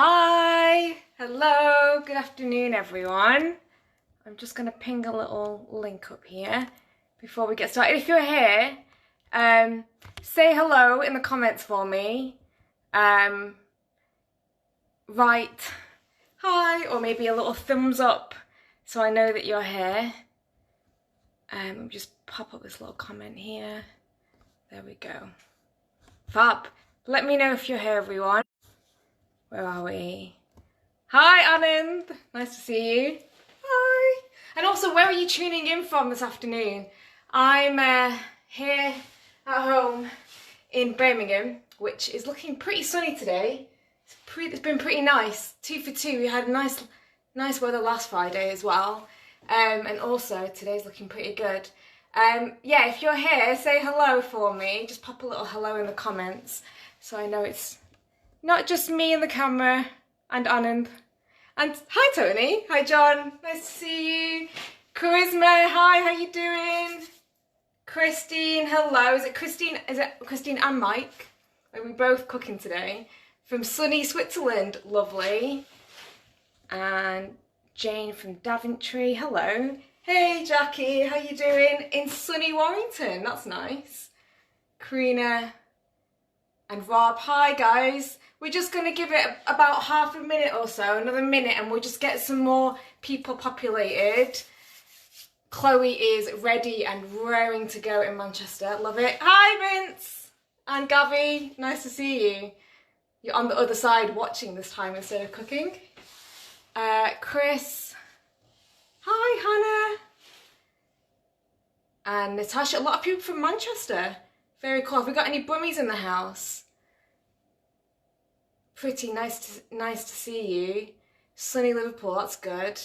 Hi, hello, good afternoon everyone. I'm just going to ping a little link up here before we get started. If you're here, say hello in the comments for me. Write hi or maybe a little thumbs up so I know that you're here. Just pop up this little comment here. There we go. Fab. Let me know if you're here, everyone. Where are we? Hi, Anand. Nice to see you. Hi. And also, where are you tuning in from this afternoon? I'm here at home in Birmingham, which is looking pretty sunny today. It's been pretty nice. 2 for 2. We had nice weather last Friday as well. And also, today's looking pretty good. Yeah, if you're here, say hello for me. Just pop a little hello in the comments so I know it's not just me and the camera and Anand. And hi Tony, hi John, nice to see you. Charisma, hi, how you doing? Christine, hello. Is it Christine and Mike? Are we both cooking today? From sunny Switzerland, lovely. And Jane from Daventry, hello. Hey Jackie, how you doing? In sunny Warrington, that's nice. Karina and Rob, hi guys. We're just going to give it about half a minute or so, another minute, and we'll just get some more people populated. Chloe is ready and raring to go in Manchester. Love it. Hi Vince and Gavi, nice to see you. You're on the other side watching this time instead of cooking. Chris, hi Hannah. And Natasha, a lot of people from Manchester. Very cool. Have we got any Brummies in the house? Pretty nice to see you. Sunny Liverpool, that's good.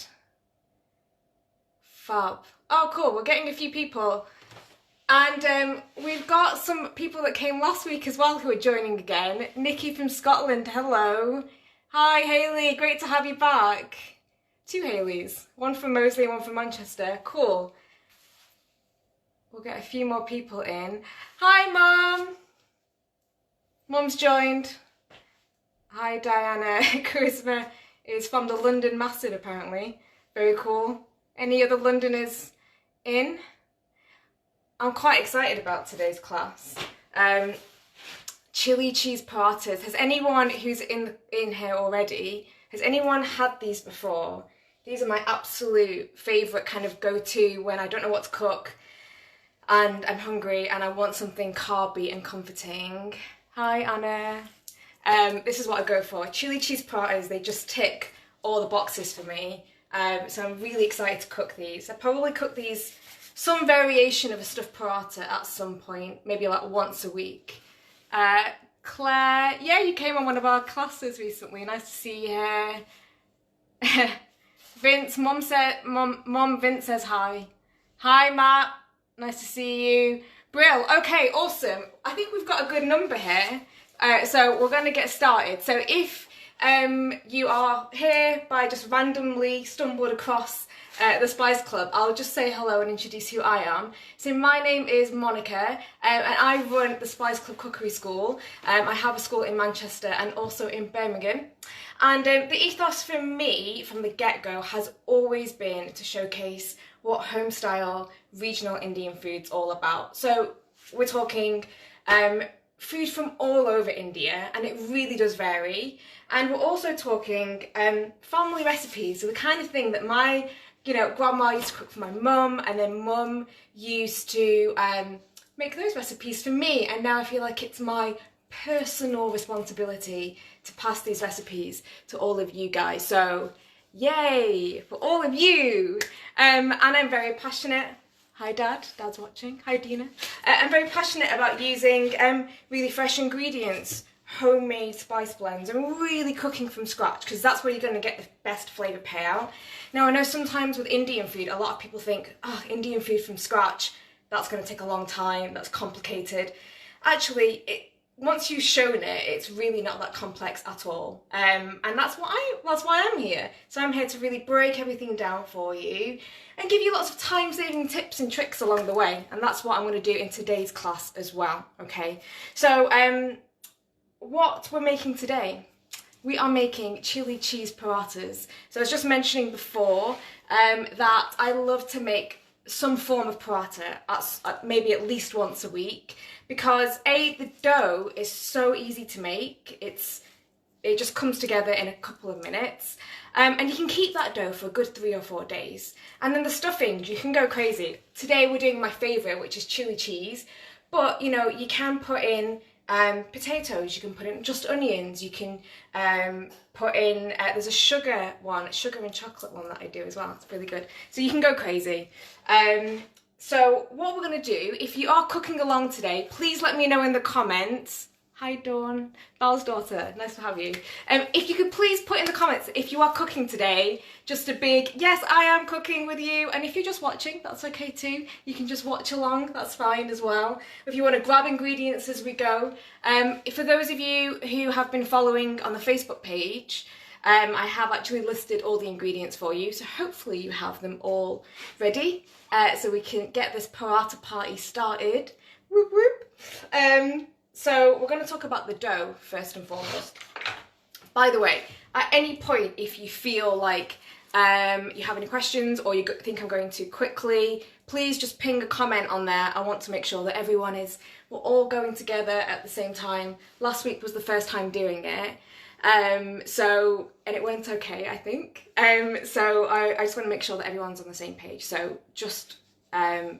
Fab. Oh cool, we're getting a few people. And we've got some people that came last week as well who are joining again. Nikki from Scotland, hello. Hi Hayley, great to have you back. 2 Hayleys, one from Moseley and one from Manchester, cool. We'll get a few more people in. Hi Mum. Mum's joined. Hi Diana. Charisma is from the London Massive apparently. Very cool. Any other Londoners in? I'm quite excited about today's class. Chili cheese parathas. Has anyone who's in here already, has anyone had these before? These are my absolute favourite kind of go-to when I don't know what to cook and I'm hungry and I want something carby and comforting. Hi Anna. This is what I go for. Chili cheese parathas, they just tick all the boxes for me. So I'm really excited to cook these. I probably cook these, some variation of a stuffed paratha at some point, maybe like once a week. Claire, yeah, you came on one of our classes recently. Nice to see you here. Vince, Mum Vince says hi. Hi Matt, nice to see you. Brill, okay, awesome. I think we've got a good number here. So we're going to get started. So if you are here by just randomly stumbled across the Spice Club, I'll just say hello and introduce who I am. So my name is Monica and I run the Spice Club Cookery School. I have a school in Manchester and also in Birmingham. And the ethos for me from the get-go has always been to showcase what home-style regional Indian food's all about. So we're talking food from all over India, and it really does vary. And we're also talking family recipes, so the kind of thing that my grandma used to cook for my mum, and then mum used to make those recipes for me, and now I feel like it's my personal responsibility to pass these recipes to all of you guys. So yay for all of you. And I'm very passionate. Hi Dad, Dad's watching. Hi Dina. I'm very passionate about using really fresh ingredients, homemade spice blends, and really cooking from scratch, because that's where you're going to get the best flavour payout. Now I know sometimes with Indian food, a lot of people think, oh, Indian food from scratch, that's going to take a long time, that's complicated. Actually, once you've shown it, it's really not that complex at all. And that's why I'm here. So I'm here to really break everything down for you and give you lots of time-saving tips and tricks along the way. And that's what I'm going to do in today's class as well, okay? So what we're making today, we are making chili cheese parathas. So I was just mentioning before that I love to make some form of paratha maybe at least once a week, because the dough is so easy to make. It just comes together in a couple of minutes, and you can keep that dough for a good 3 or 4 days. And then the stuffings, you can go crazy. Today we're doing my favourite, which is chili cheese, but you know, you can put in potatoes, you can put in just onions, you can put in, there's a sugar and chocolate one that I do as well, it's really good. So you can go crazy. So what we're going to do, if you are cooking along today, please let me know in the comments. Hi Dawn, Belle's daughter, nice to have you. If you could please put in the comments if you are cooking today, just a big yes, I am cooking with you. And if you're just watching, that's okay too. You can just watch along, that's fine as well. If you want to grab ingredients as we go. For those of you who have been following on the Facebook page, I have actually listed all the ingredients for you, so hopefully you have them all ready, so we can get this paratha party started. Whoop whoop. So we're going to talk about the dough first and foremost. By the way, at any point if you feel like you have any questions or you think I'm going too quickly, please just ping a comment on there. I want to make sure that we're all going together at the same time. Last week was the first time doing it, and it went okay, I think. So I just want to make sure that everyone's on the same page. So just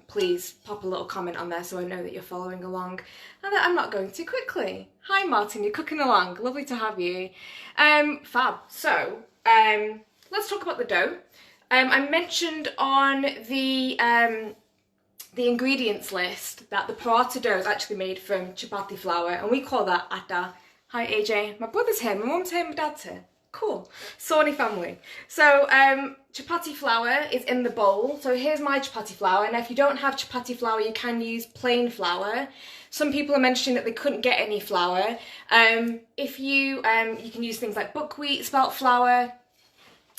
please pop a little comment on there so I know that you're following along and that I'm not going too quickly. Hi Martin, you're cooking along. Lovely to have you. Fab. So let's talk about the dough. I mentioned on the ingredients list that the paratha dough is actually made from chapati flour, and we call that atta. Hi AJ, my brother's here, my mum's here, my dad's here. Cool, Sawney family. So chapati flour is in the bowl. So here's my chapati flour. Now if you don't have chapati flour, you can use plain flour. Some people are mentioning that they couldn't get any flour. If you can use things like buckwheat, spelt flour.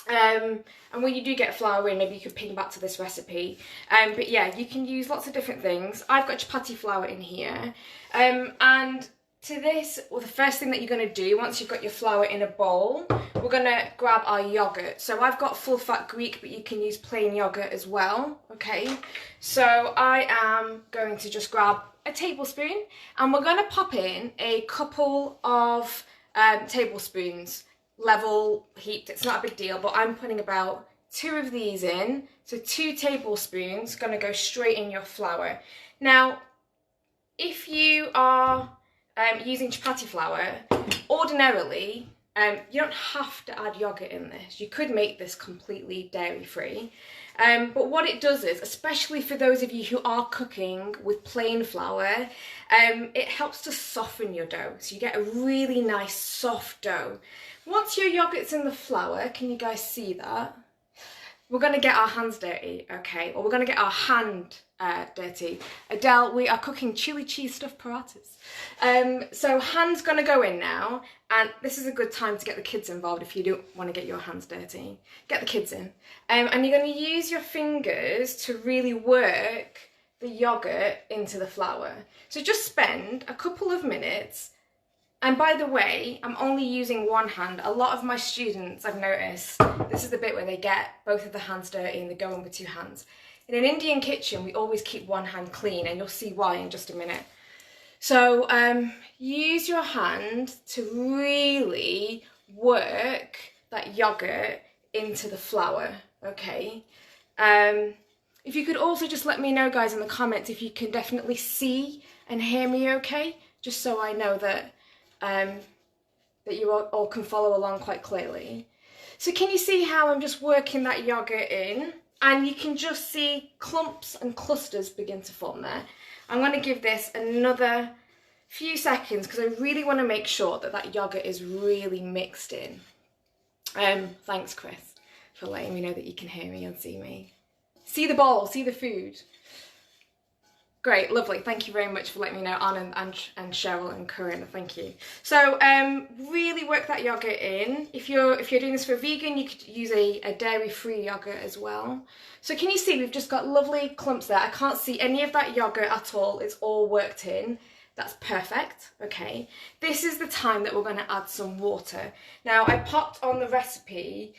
And when you do get flour in, maybe you could ping back to this recipe. But yeah, you can use lots of different things. I've got chapati flour in here. And to this, well, the first thing that you're going to do once you've got your flour in a bowl, we're going to grab our yogurt. So I've got full fat Greek, but you can use plain yogurt as well. Okay, so I am going to just grab a tablespoon, and we're going to pop in a couple of tablespoons, level heaped. It's not a big deal, but I'm putting about 2 of these in. So 2 tablespoons going to go straight in your flour. Now, if you are using chapati flour, ordinarily you don't have to add yogurt in this. You could make this completely dairy free, but what it does is, especially for those of you who are cooking with plain flour, it helps to soften your dough, so you get a really nice soft dough. Once your yogurt's in the flour, can you guys see that? We're going to get our hands dirty, okay? Or we're going to get our hand dirty. Adele, we are cooking chili cheese stuffed parathas. So hand's going to go in now, and this is a good time to get the kids involved if you don't want to get your hands dirty. Get the kids in. And you're going to use your fingers to really work the yogurt into the flour. So just spend a couple of minutes. And by the way, I'm only using one hand. A lot of my students, I've noticed, this is the bit where they get both of the hands dirty and they go in with 2 hands. In an Indian kitchen, we always keep one hand clean, and you'll see why in just a minute. So use your hand to really work that yogurt into the flour, okay? If you could also just let me know, guys, in the comments if you can definitely see and hear me okay, just so I know that that you all can follow along quite clearly. So can you see how I'm just working that yogurt in? And you can just see clumps and clusters begin to form there. I'm going to give this another few seconds because I really want to make sure that that yogurt is really mixed in. Thanks, Chris, for letting me know that you can hear me and see me. See the bowl, see the food. Great, lovely. Thank you very much for letting me know, Anna and Cheryl and Corinne. Thank you. So really work that yogurt in. If you're doing this for a vegan, you could use a dairy-free yogurt as well. So can you see we've just got lovely clumps there? I can't see any of that yogurt at all. It's all worked in. That's perfect, okay. This is the time that we're going to add some water. Now, I popped on the recipe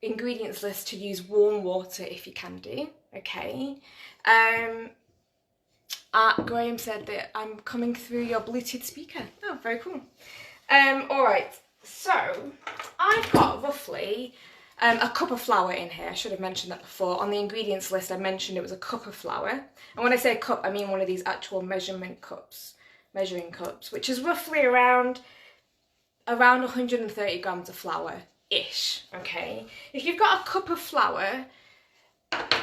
ingredients list to use warm water if you can do, okay. Graham said that I'm coming through your Bluetooth speaker. Oh, very cool. Alright, so I've got roughly a cup of flour in here. I should have mentioned that before. On the ingredients list I mentioned it was a cup of flour. And when I say cup, I mean one of these actual measuring cups, which is roughly around 130 grams of flour-ish, okay? If you've got a cup of flour,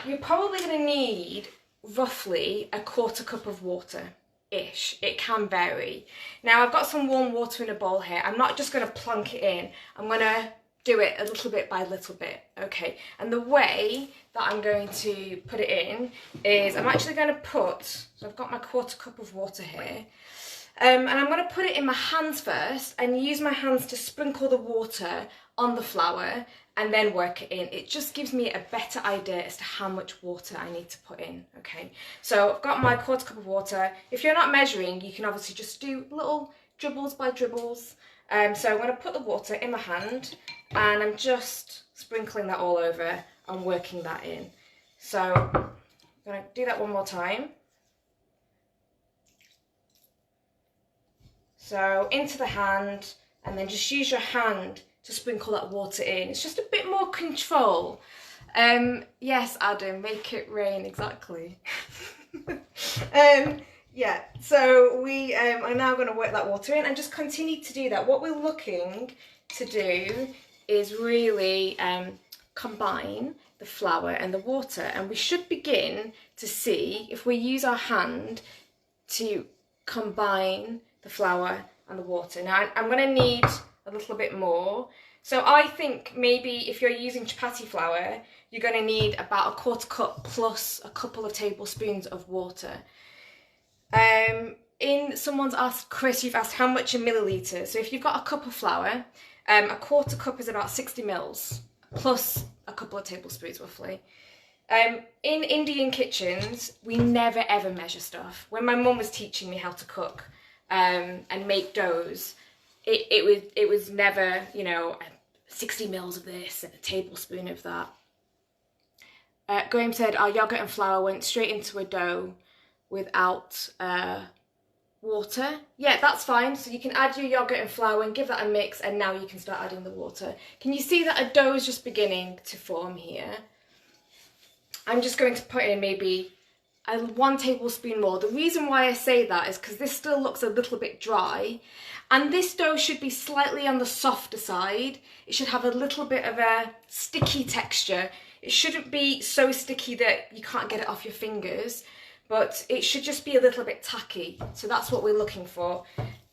you're probably going to need roughly a quarter cup of water-ish. It can vary. Now, I've got some warm water in a bowl here. I'm not just going to plonk it in. I'm going to do it a little bit by little bit, okay? And the way that I'm going to put it in is I'm actually going to put, so I've got my quarter cup of water here, and I'm going to put it in my hands first and use my hands to sprinkle the water on the flour and then work it in. It just gives me a better idea as to how much water I need to put in, okay? So I've got my quarter cup of water. If you're not measuring, you can obviously just do little dribbles by dribbles. So I'm going to put the water in my hand and I'm just sprinkling that all over and working that in. So I'm going to do that one more time. So into the hand, and then just use your hand to sprinkle that water in. It's just a bit more control. Yes, Adam, make it rain, exactly. Yeah, so we are now going to work that water in and just continue to do that. What we're looking to do is really combine the flour and the water, and we should begin to see if we use our hand to combine the flour and the water. Now, I'm going to need a little bit more. So I think maybe if you're using chapati flour, you're going to need about a quarter cup plus a couple of tablespoons of water. Someone's asked, Chris, you've asked how much in milliliters. So if you've got a cup of flour, a quarter cup is about 60 mils, plus a couple of tablespoons roughly. In Indian kitchens, we never ever measure stuff. When my mum was teaching me how to cook and make doughs, it was never, you know, 60 mils of this and a tablespoon of that. Graham said our yogurt and flour went straight into a dough without water. Yeah, that's fine. So you can add your yogurt and flour and give that a mix, and now you can start adding the water. Can you see that a dough is just beginning to form here? I'm just going to put in maybe 1 tablespoon more. The reason why I say that is because this still looks a little bit dry, and this dough should be slightly on the softer side. It should have a little bit of a sticky texture. It shouldn't be so sticky that you can't get it off your fingers, but it should just be a little bit tacky. So that's what we're looking for.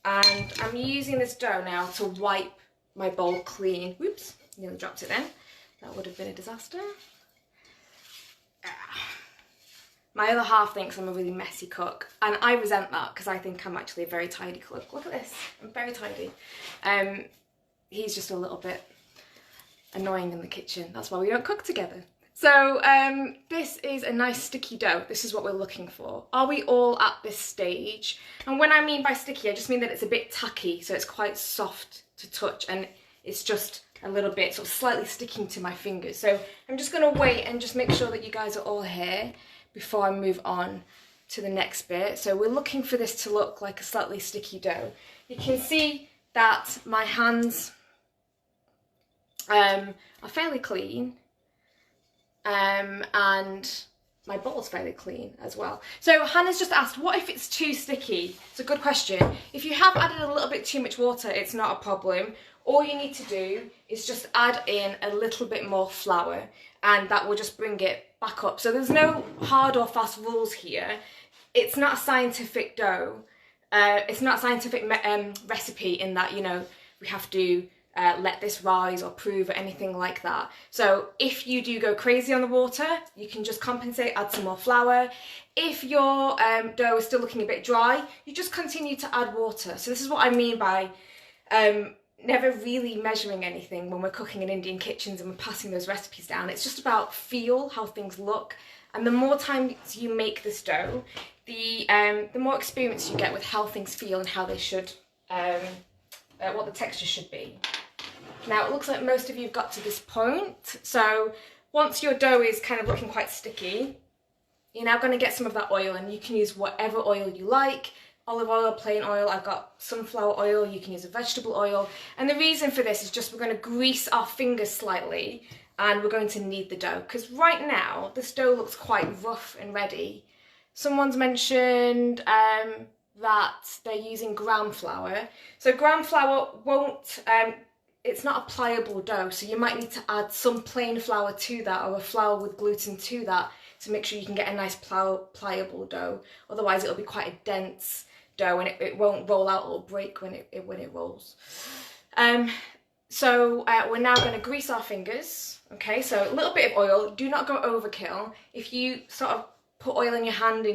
And I'm using this dough now to wipe my bowl clean. Whoops, nearly dropped it then. That would have been a disaster. My other half thinks I'm a really messy cook, and I resent that because I think I'm actually a very tidy cook. Look at this, I'm very tidy. He's just a little bit annoying in the kitchen. That's why we don't cook together. So this is a nice sticky dough. This is what we're looking for. Are we all at this stage? And when I mean by sticky, I just mean that it's a bit tacky, so it's quite soft to touch, and it's just a little bit sort of slightly sticking to my fingers. So I'm just going to wait and just make sure that you guys are all here before I move on to the next bit. So we're looking for this to look like a slightly sticky dough. You can see that my hands are fairly clean, and my bowl's fairly clean as well. So Hannah's just asked, what if it's too sticky? It's a good question. If you have added a little bit too much water, it's not a problem. All you need to do is just add in a little bit more flour, and that will just bring it back up. So there's no hard or fast rules here. It's not a scientific dough. It's not a scientific recipe in that, you know, we have to let this rise or prove or anything like that. So if you do go crazy on the water, you can just compensate, add some more flour. If your dough is still looking a bit dry, you just continue to add water. So this is what I mean by never really measuring anything when we're cooking in Indian kitchens and we're passing those recipes down. It's just about feel, how things look. And the more times you make this dough, the more experience you get with how things feel and how they should, what the texture should be. Now it looks like most of you have got to this point, so once your dough is kind of looking quite sticky, you're now going to get some of that oil, and you can use whatever oil you like. Olive oil, plain oil, I've got sunflower oil, you can use a vegetable oil. And the reason for this is just we're going to grease our fingers slightly and we're going to knead the dough. Because right now, this dough looks quite rough and ready. Someone's mentioned that they're using gram flour. So gram flour won't, it's not a pliable dough, so you might need to add some plain flour to that, or a flour with gluten to that, to make sure you can get a nice pliable dough. Otherwise it'll be quite a dense dough, and it won't roll out or break when it rolls. So we're now going to grease our fingers. Okay, so a little bit of oil. Do not go overkill. If you sort of put oil in your hand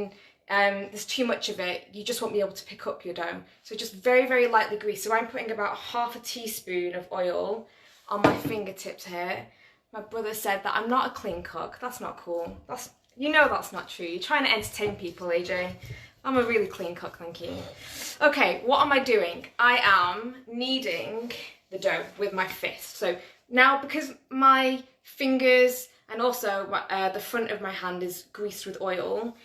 and there's too much of it, you just won't be able to pick up your dough. So just very, very lightly grease. So I'm putting about half a teaspoon of oil on my fingertips here. My brother said that I'm not a clean cook. That's not cool. You know that's not true. You're trying to entertain people, AJ. I'm a really clean cook, thank you. Okay, what am I doing? I am kneading the dough with my fist. So now, because my fingers and also the front of my hand is greased with oil,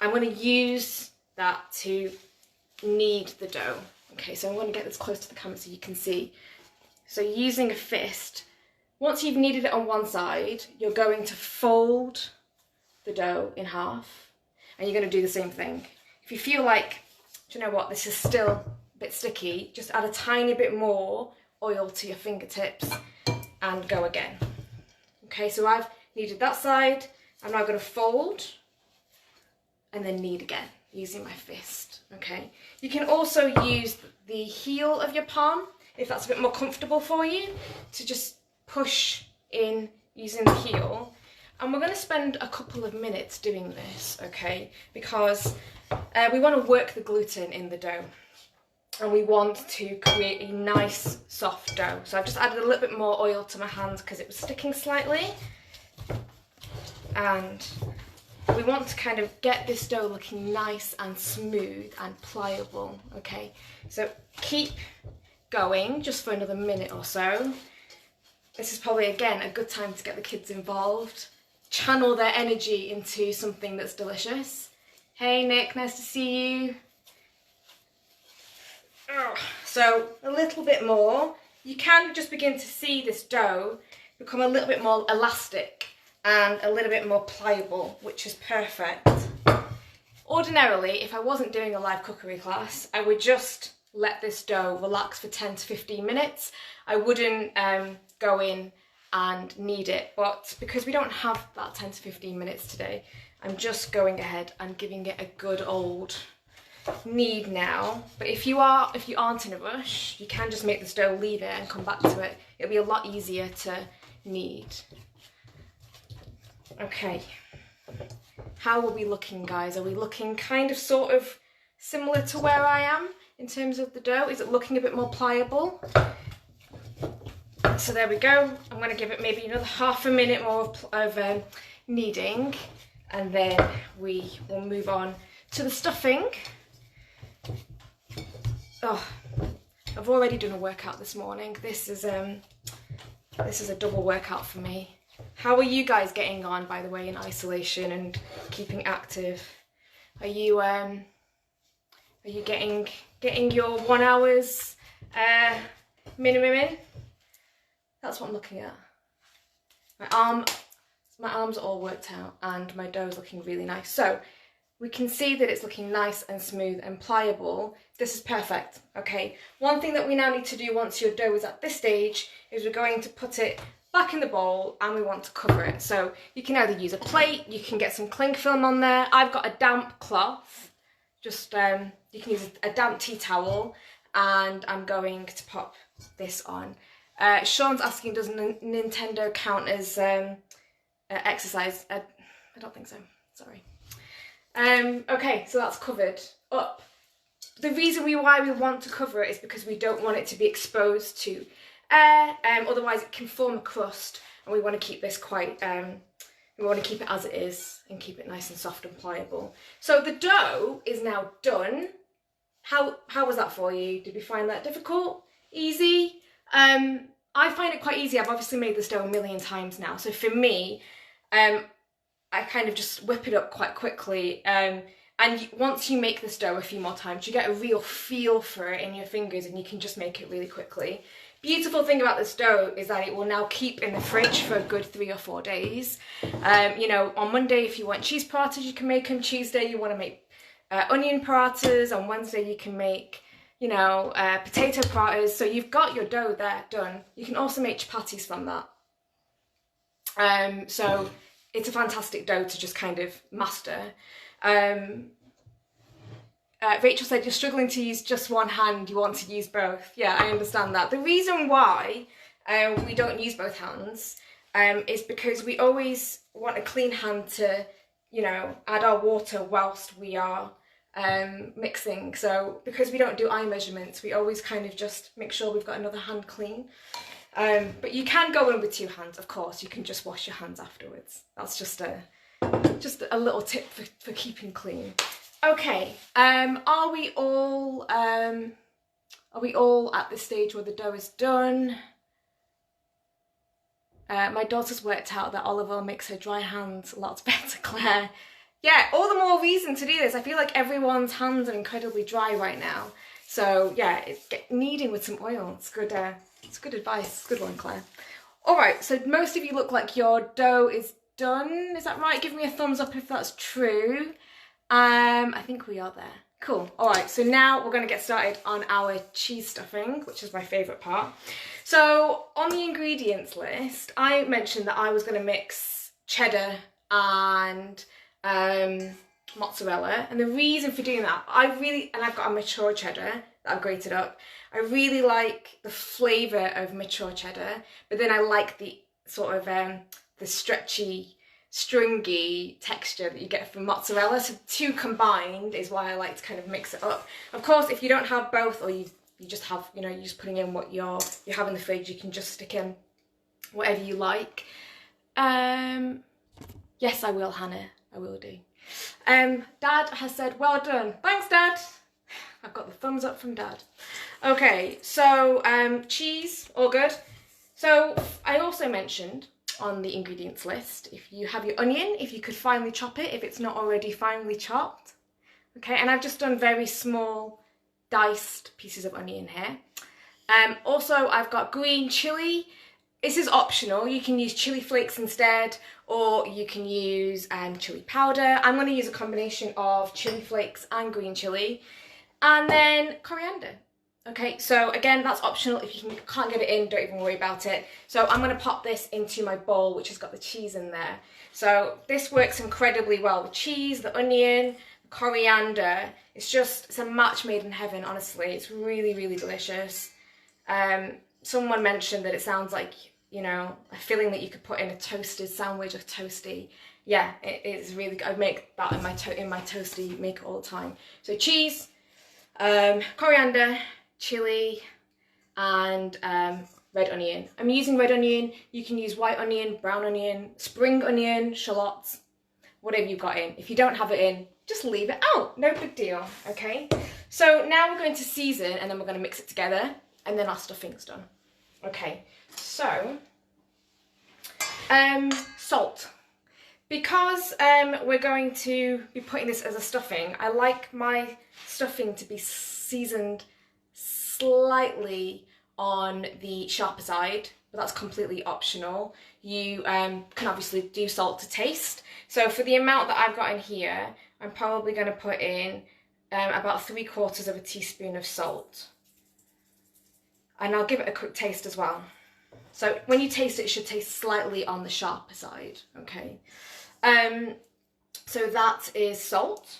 I'm going to use that to knead the dough. Okay, so I'm going to get this close to the camera so you can see. So using a fist, once you've kneaded it on one side, you're going to fold the dough in half, and you're going to do the same thing. If you feel like, do you know what, this is still a bit sticky, just add a tiny bit more oil to your fingertips and go again. Okay, so I've kneaded that side. I'm now going to fold and then knead again using my fist. Okay, you can also use the heel of your palm if that's a bit more comfortable for you, to just push in using the heel. And we're going to spend a couple of minutes doing this, okay, because we want to work the gluten in the dough, and we want to create a nice soft dough. So I've just added a little bit more oil to my hands because it was sticking slightly, and we want to kind of get this dough looking nice and smooth and pliable. Okay, so keep going just for another minute or so. This is probably again a good time to get the kids involved, channel their energy into something that's delicious. Hey Nick, nice to see you. So a little bit more. You can just begin to see this dough become a little bit more elastic and a little bit more pliable, which is perfect. Ordinarily, if I wasn't doing a live cookery class, I would just let this dough relax for 10 to 15 minutes. I wouldn't go in and knead it, but because we don't have that 10 to 15 minutes today, I'm just going ahead and giving it a good old knead now. But if you aren't in a rush, you can just make this dough, leave it and come back to it. It'll be a lot easier to knead. Okay, how are we looking, guys? Are we looking kind of sort of similar to where I am in terms of the dough? Is it looking a bit more pliable? So there we go. I'm going to give it maybe another half a minute more of kneading, and then we will move on to the stuffing. Oh, I've already done a workout this morning. This is a double workout for me. How are you guys getting on, by the way, in isolation and keeping active? Are you getting your 1 hour's minimum in? That's what I'm looking at. My arms are all worked out and my dough is looking really nice. So we can see that it's looking nice and smooth and pliable. This is perfect, okay? One thing that we now need to do once your dough is at this stage is we're going to put it back in the bowl and we want to cover it. So you can either use a plate, you can get some cling film on there. I've got a damp cloth, just you can use a damp tea towel, and I'm going to pop this on. Sean's asking, does Nintendo count as exercise? I don't think so, sorry. Okay, so that's covered up. The reason why we want to cover it is because we don't want it to be exposed to air, otherwise it can form a crust, and we want to keep this quite, we We want to keep it as it is and keep it nice and soft and pliable. So the dough is now done. How was that for you? Did we find that difficult? Easy? I find it quite easy. I've obviously made this dough a million times now. So for me, I kind of just whip it up quite quickly. And once you make this dough a few more times, you get a real feel for it in your fingers and you can just make it really quickly. Beautiful thing about this dough is that it will now keep in the fridge for a good 3 or 4 days. You know, on Monday, if you want cheese parathas, you can make them. Tuesday, you want to make onion parathas. On Wednesday, you can make, you know, potato parathas. So you've got your dough there done. You can also make chapatis from that. So it's a fantastic dough to just kind of master. Rachel said, you're struggling to use just one hand, you want to use both. Yeah, I understand that. The reason why we don't use both hands is because we always want a clean hand to, you know, add our water whilst we are mixing. So because we don't do eye measurements, we always kind of just make sure we've got another hand clean. But you can go in with 2 hands, of course. You can just wash your hands afterwards. That's just a little tip for keeping clean. Okay, are we all at this stage where the dough is done? My daughter's worked out that olive oil makes her dry hands lots better, Claire. Yeah, all the more reason to do this. I feel like everyone's hands are incredibly dry right now. So yeah, kneading with some oil. It's good advice. It's a good one, Claire. All right, so most of you look like your dough is done. Is that right? Give me a thumbs up if that's true. I think we are there. Cool. All right, so now we're going to get started on our cheese stuffing, which is my favourite part. So on the ingredients list, I mentioned that I was going to mix cheddar and mozzarella. And the reason for doing that, and I've got a mature cheddar that I've grated up. I really like the flavour of mature cheddar, but then I like the sort of the stretchy, stringy texture that you get from mozzarella. So 2 combined is why I like to kind of mix it up. Of course, if you don't have both, or you just have, you know, you're just putting in what you have in the fridge, you can just stick in whatever you like. Yes, I will, Hannah. I will do. Dad has said, well done. Thanks, Dad. I've got the thumbs up from Dad. Okay, so cheese, all good. So I also mentioned on the ingredients list, if you have your onion, if you could finely chop it, if it's not already finely chopped. Okay, and I've just done very small diced pieces of onion here. Also, I've got green chilli. This is optional. You can use chili flakes instead, or you can use chili powder. I'm going to use a combination of chili flakes and green chili. And then coriander. Okay, so again, that's optional. If you can't get it in, don't even worry about it. So I'm going to pop this into my bowl, which has got the cheese in there. So this works incredibly well. The cheese, the onion, the coriander. It's a match made in heaven, honestly. It's really, really delicious. Someone mentioned that it sounds like, you know, a filling that you could put in a toasted sandwich or toasty. Yeah, it is really good. I make that in my toasty, make it all the time. So cheese, coriander, chili, and red onion. I'm using red onion. You can use white onion, brown onion, spring onion, shallots, whatever you've got in. If you don't have it in, just leave it out. No big deal, okay? So now we're going to season, and then we're going to mix it together, and then our stuffing's done. Okay, so salt. Because we're going to be putting this as a stuffing, I like my stuffing to be seasoned slightly on the sharper side, but that's completely optional. You can obviously do salt to taste. So for the amount that I've got in here, I'm probably going to put in about 3/4 teaspoon of salt. And I'll give it a quick taste as well. So when you taste it, it should taste slightly on the sharper side, okay? So that is salt.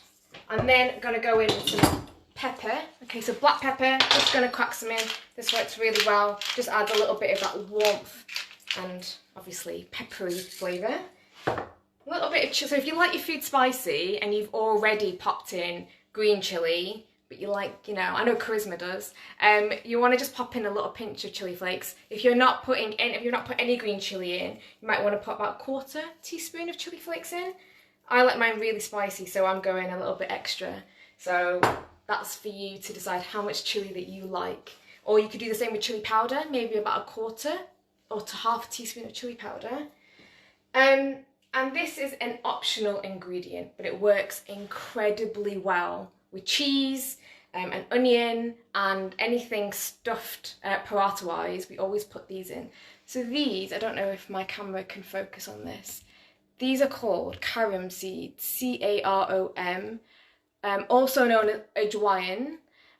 I'm then going to go in with some pepper. Okay, so black pepper, just going to crack some in. This works really well. Just adds a little bit of that warmth and obviously peppery flavour. A little bit of chili. So if you like your food spicy and you've already popped in green chili, but you like, you know, I know Charisma does, you want to just pop in a little pinch of chili flakes. If you're not put any green chili in, you might want to put about a quarter teaspoon of chili flakes in. I like mine really spicy, so I'm going a little bit extra. So that's for you to decide how much chili that you like. Or you could do the same with chili powder, maybe about a quarter or to half a teaspoon of chili powder. And this is an optional ingredient, but it works incredibly well with cheese, and onion, and anything stuffed paratha-wise. We always put these in. So these, I don't know if my camera can focus on this. These are called carom seeds, C-A-R-O-M, also known as ajwain.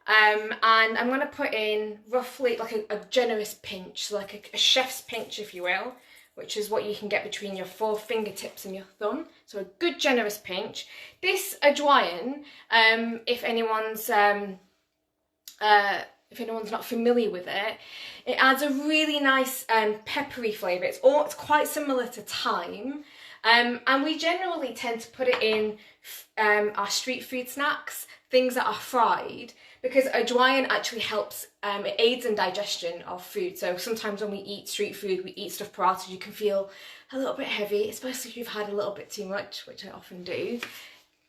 And I'm going to put in roughly like a generous pinch, so like a chef's pinch, if you will, which is what you can get between your 4 fingertips and your thumb. So a good generous pinch. This ajwain, if anyone's not familiar with it, it adds a really nice peppery flavour. It's quite similar to thyme. And we generally tend to put it in our street food snacks, things that are fried, because ajwain actually helps, it aids in digestion of food. So sometimes when we eat street food, we eat stuffed parathas, you can feel a little bit heavy, especially if you've had a little bit too much, which I often do.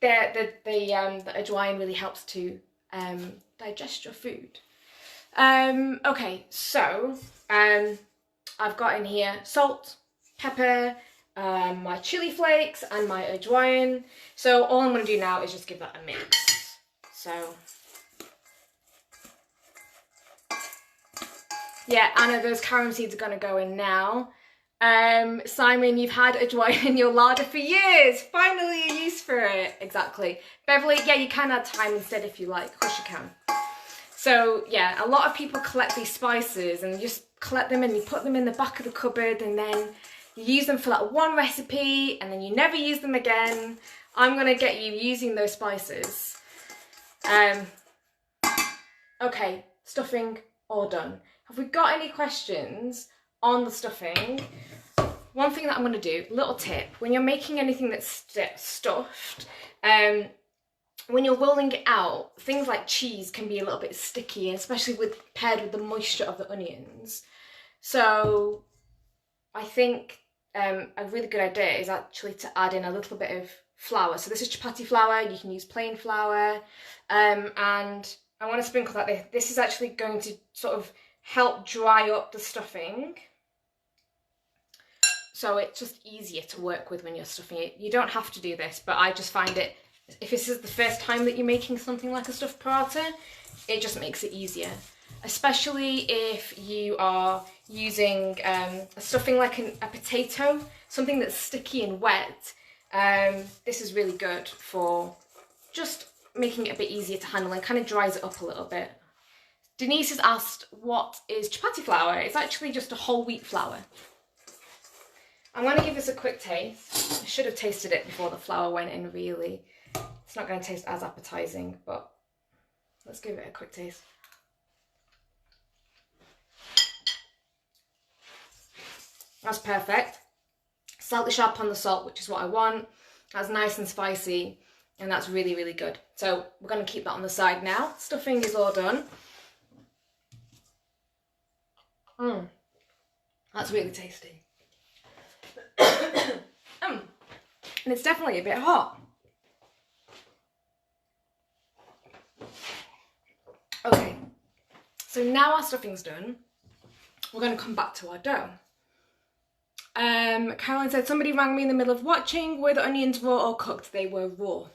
The ajwain really helps to digest your food. Okay, so I've got in here salt, pepper, my chili flakes and my ajwain. So all I'm going to do now is just give that a mix. So yeah, Anna, those carom seeds are going to go in now. Simon, you've had ajwain in your larder for years. Finally a use for it. Exactly. Beverly, yeah, you can add thyme instead if you like. Of course you can. So yeah, a lot of people collect these spices and you just collect them and you put them in the back of the cupboard, and then you use them for like one recipe and then you never use them again. I'm going to get you using those spices. Okay, stuffing all done. Have we got any questions on the stuffing? One thing that I'm going to do, little tip, when you're making anything that's stuffed, when you're rolling it out, things like cheese can be a little bit sticky, especially paired with the moisture of the onions. So I think a really good idea is actually to add in a little bit of flour. So this is chapati flour, you can use plain flour, and I want to sprinkle that. This is actually going to sort of help dry up the stuffing, so it's just easier to work with when you're stuffing it. You don't have to do this, but I just find it, if this is the first time that you're making something like a stuffed paratha, it just makes it easier, especially if you are using a stuffing like a potato, something that's sticky and wet. This is really good for just making it a bit easier to handle and kind of dries it up a little bit. Denise has asked, what is chapati flour? It's actually just a whole wheat flour. I'm going to give this a quick taste. I should have tasted it before the flour went in, really. It's not going to taste as appetizing, but let's give it a quick taste. That's perfect. Slightly sharp on the salt, which is what I want. That's nice and spicy, and that's really, really good. So we're going to keep that on the side now. Stuffing is all done. That's really tasty. And it's definitely a bit hot. Okay, so now our stuffing's done, we're going to come back to our dough. Caroline said, somebody rang me in the middle of watching. Were the onions raw or cooked? They were raw.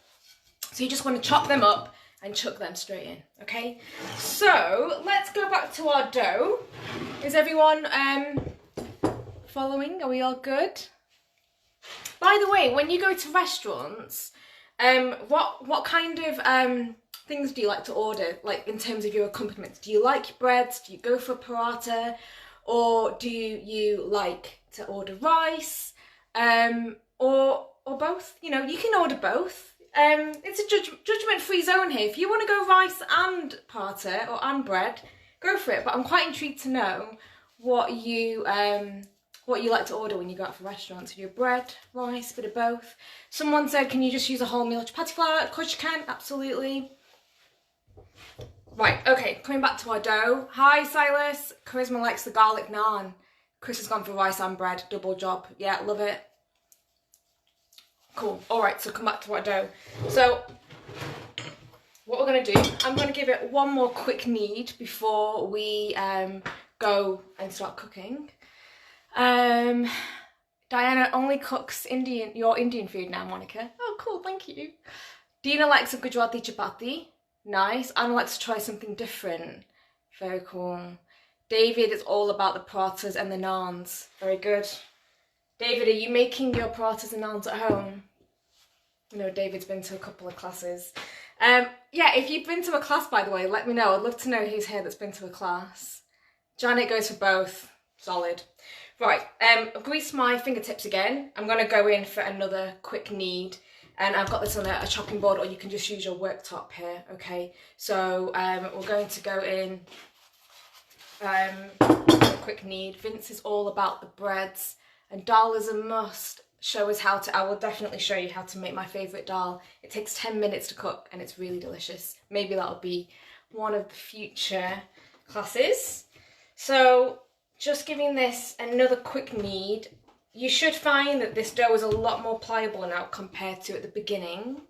So you just want to chop them up and chuck them straight in, okay? So let's go back to our dough. Is everyone following? Are we all good? By the way, when you go to restaurants, what kind of things do you like to order, like in terms of your accompaniments? Do you like breads? Do you go for paratha? Or do you like to order rice? Or both? You know, you can order both. It's a judgment-free zone here. If you want to go rice and paratha or and bread, go for it. But I'm quite intrigued to know what you like to order when you go out for restaurants. Do you bread, rice, bit of both? Someone said, can you just use a wholemeal chapati flour? Of course you can, absolutely. Right, okay, coming back to our dough. Hi Silas, Charisma likes the garlic naan. Chris has gone for rice and bread, double job. Yeah, love it. Cool. All right, so come back to our dough. So what we're going to do, I'm going to give it one more quick knead before we go and start cooking. Diana only cooks your Indian food now, Monica. Oh, cool, thank you. Dina likes a Gujarati chapati. Nice. Anna likes to try something different. Very cool. David is all about the parathas and the naans. Very good. David, are you making your parathas and naans at home? I know David's been to a couple of classes. Yeah, if you've been to a class, by the way, let me know. I'd love to know who's here that's been to a class. Janet goes for both. Solid. Right, grease my fingertips again. I'm going to go in for another quick knead. And I've got this on a chopping board, or you can just use your worktop here, okay? So we're going to go in a quick knead. Vince is all about the breads, and dal is a must. I will definitely show you how to make my favourite dal. It takes 10 minutes to cook and it's really delicious. Maybe that'll be one of the future classes. So just giving this another quick knead. You should find that this dough is a lot more pliable now compared to at the beginning.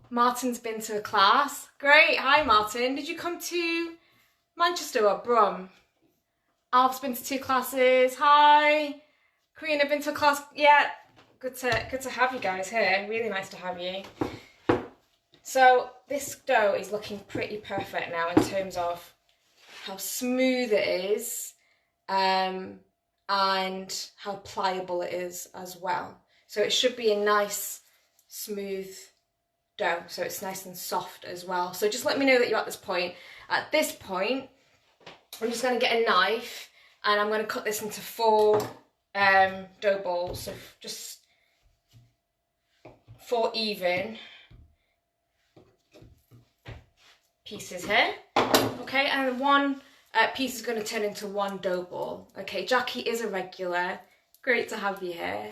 Martin's been to a class. Great, hi Martin. Did you come to Manchester or Brum? Alv's been to 2 classes. Hi. Karina been to a class. Yeah, good to have you guys here. Really nice to have you. So this dough is looking pretty perfect now in terms of how smooth it is, and how pliable it is as well. So it should be a nice smooth dough, so it's nice and soft as well. So just let me know that you're at this point. At this point, I'm just going to get a knife and I'm going to cut this into 4 dough balls, so just 4 even pieces here. Okay, and one piece is going to turn into 1 dough ball. Okay, Jackie is a regular. Great to have you here.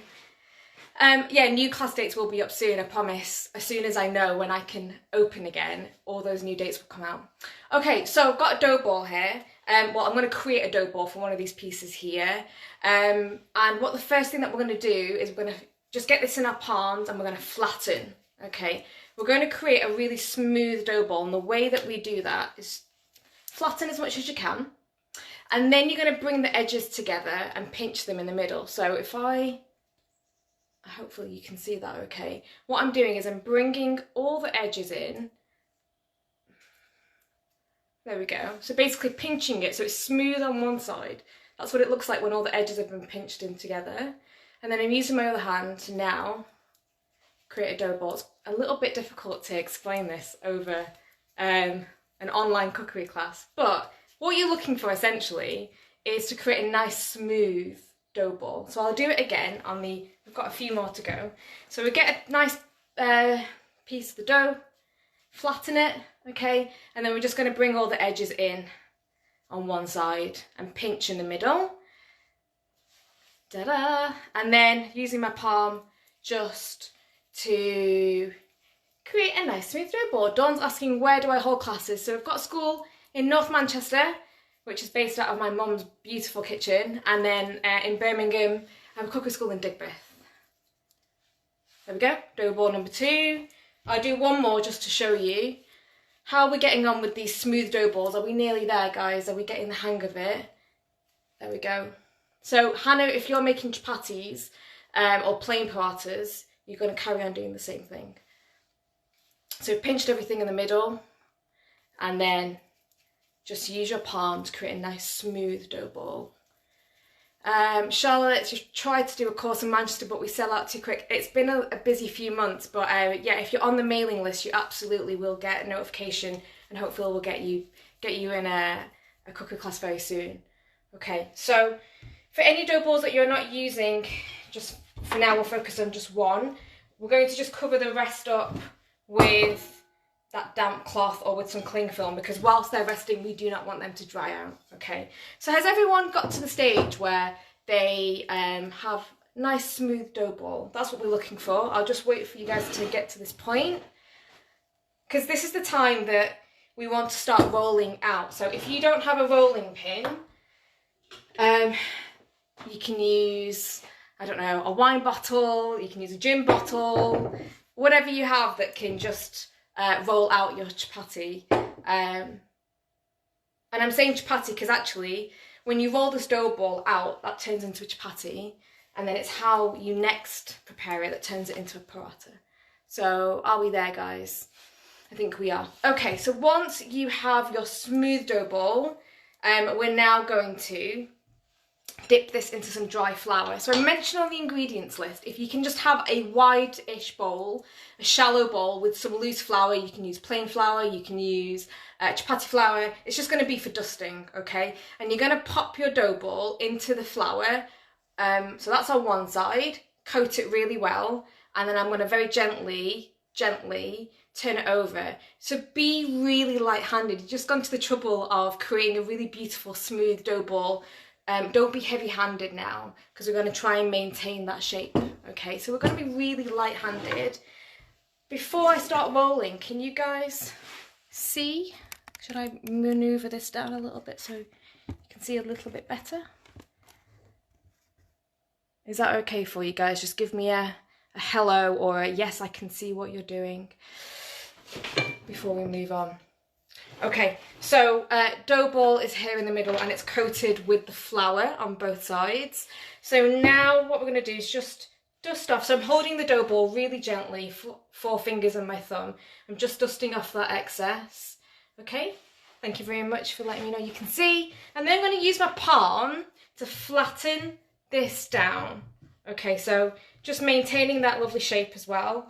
Yeah, new class dates will be up soon, I promise. As soon as I know when I can open again, all those new dates will come out. Okay, so I've got a dough ball here. Well, I'm going to create a dough ball for one of these pieces here. And what the first thing that we're going to do is we're going to just get this in our palms and we're going to flatten. Okay, we're going to create a really smooth dough ball, and the way that we do that is flatten as much as you can, and then you're going to bring the edges together and pinch them in the middle. So if hopefully you can see that okay. What I'm doing is I'm bringing all the edges in. There we go. So basically pinching it so it's smooth on one side. That's what it looks like when all the edges have been pinched in together. And then I'm using my other hand to now create a dough ball. It's a little bit difficult to explain this over an online cookery class, but what you're looking for essentially is to create a nice smooth dough ball. So I'll do it again on we've got a few more to go. So we get a nice piece of the dough, flatten it, okay, and then we're just going to bring all the edges in on one side and pinch in the middle. Ta-da! And then using my palm just to create a nice smooth dough ball. Dawn's asking, where do I hold classes? So we've got a school in North Manchester, which is based out of my mum's beautiful kitchen, and then in Birmingham I have a cookery school in Digbeth. There we go, dough ball number 2. I'll do one more just to show you how we're getting on with these smooth dough balls. Are we nearly there, guys? Are we getting the hang of it? There we go. So Hannah, if you're making chapatis or plain parathas, you're going to carry on doing the same thing. So pinched everything in the middle, and then just use your palm to create a nice smooth dough ball. Charlotte, you tried to do a course in Manchester, but we sell out too quick. It's been a busy few months, but yeah, if you're on the mailing list, you absolutely will get a notification, and hopefully we'll get you in a cookery class very soon. Okay, so for any dough balls that you're not using, just for now we'll focus on just one. We're going to just cover the rest up with that damp cloth or with some cling film, because whilst they're resting we do not want them to dry out. Okay, so has everyone got to the stage where they have nice smooth dough ball? That's what we're looking for. I'll just wait for you guys to get to this point, because this is the time that we want to start rolling out. So if you don't have a rolling pin, you can use, I don't know, a wine bottle, you can use a gin bottle, whatever you have that can just roll out your chapati. And I'm saying chapati because actually, when you roll this dough ball out, that turns into a chapati, and then it's how you next prepare it that turns it into a paratha. So are we there, guys? I think we are. Okay, so once you have your smooth dough ball, we're now going to dip this into some dry flour. So I mentioned on the ingredients list, if you can just have a wide-ish bowl, a shallow bowl with some loose flour, you can use plain flour, you can use chapati flour, it's just going to be for dusting, okay? And you're going to pop your dough ball into the flour, so that's on one side, coat it really well, and then I'm going to very gently turn it over. So be really light-handed. You've just gone to the trouble of creating a really beautiful smooth dough ball. Don't be heavy-handed now, because we're going to try and maintain that shape, okay? So we're going to be really light-handed. Before I start rolling, can you guys see? Should I manoeuvre this down a little bit so you can see a little bit better? Is that okay for you guys? Just give me a hello or a yes, I can see what you're doing before we move on. Okay, so dough ball is here in the middle and it's coated with the flour on both sides. So now what we're going to do is just dust off. So I'm holding the dough ball really gently, 4 fingers and my thumb. I'm just dusting off that excess. Okay, thank you very much for letting me know you can see. And then I'm going to use my palm to flatten this down. Okay, so just maintaining that lovely shape as well.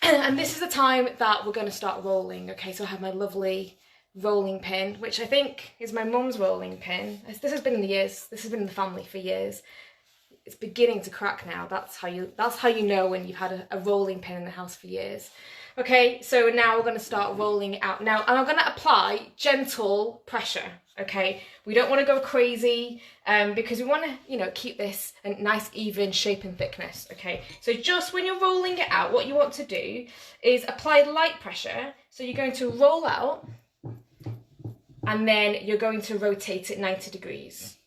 And this is the time that we're going to start rolling. Okay, so I have my lovely rolling pin, which I think is my mum's rolling pin. This has been in the family for years. It's beginning to crack now. That's how you know when you've had a rolling pin in the house for years. Okay, so now we're going to start rolling it out. Now, and I'm going to apply gentle pressure, okay? We don't want to go crazy because we want to, you know, keep this a nice even shape and thickness, okay? So just when you're rolling it out, what you want to do is apply light pressure. So you're going to roll out and then you're going to rotate it 90 degrees.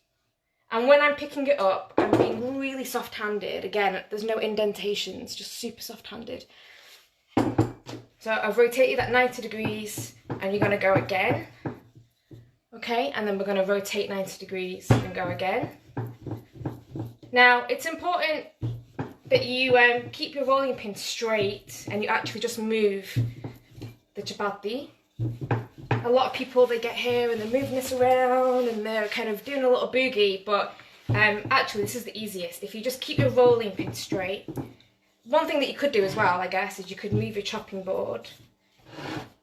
And when I'm picking it up, I'm being really soft-handed. Again, there's no indentations, just super soft-handed. So I've rotated at 90 degrees and you're going to go again. Okay, and then we're going to rotate 90 degrees and go again. Now, it's important that you keep your rolling pin straight and you actually just move the chapati. A lot of people, they get here and they're moving this around and they're kind of doing a little boogie, but actually this is the easiest. If you just keep your rolling pin straight. One thing that you could do as well, I guess, is you could move your chopping board.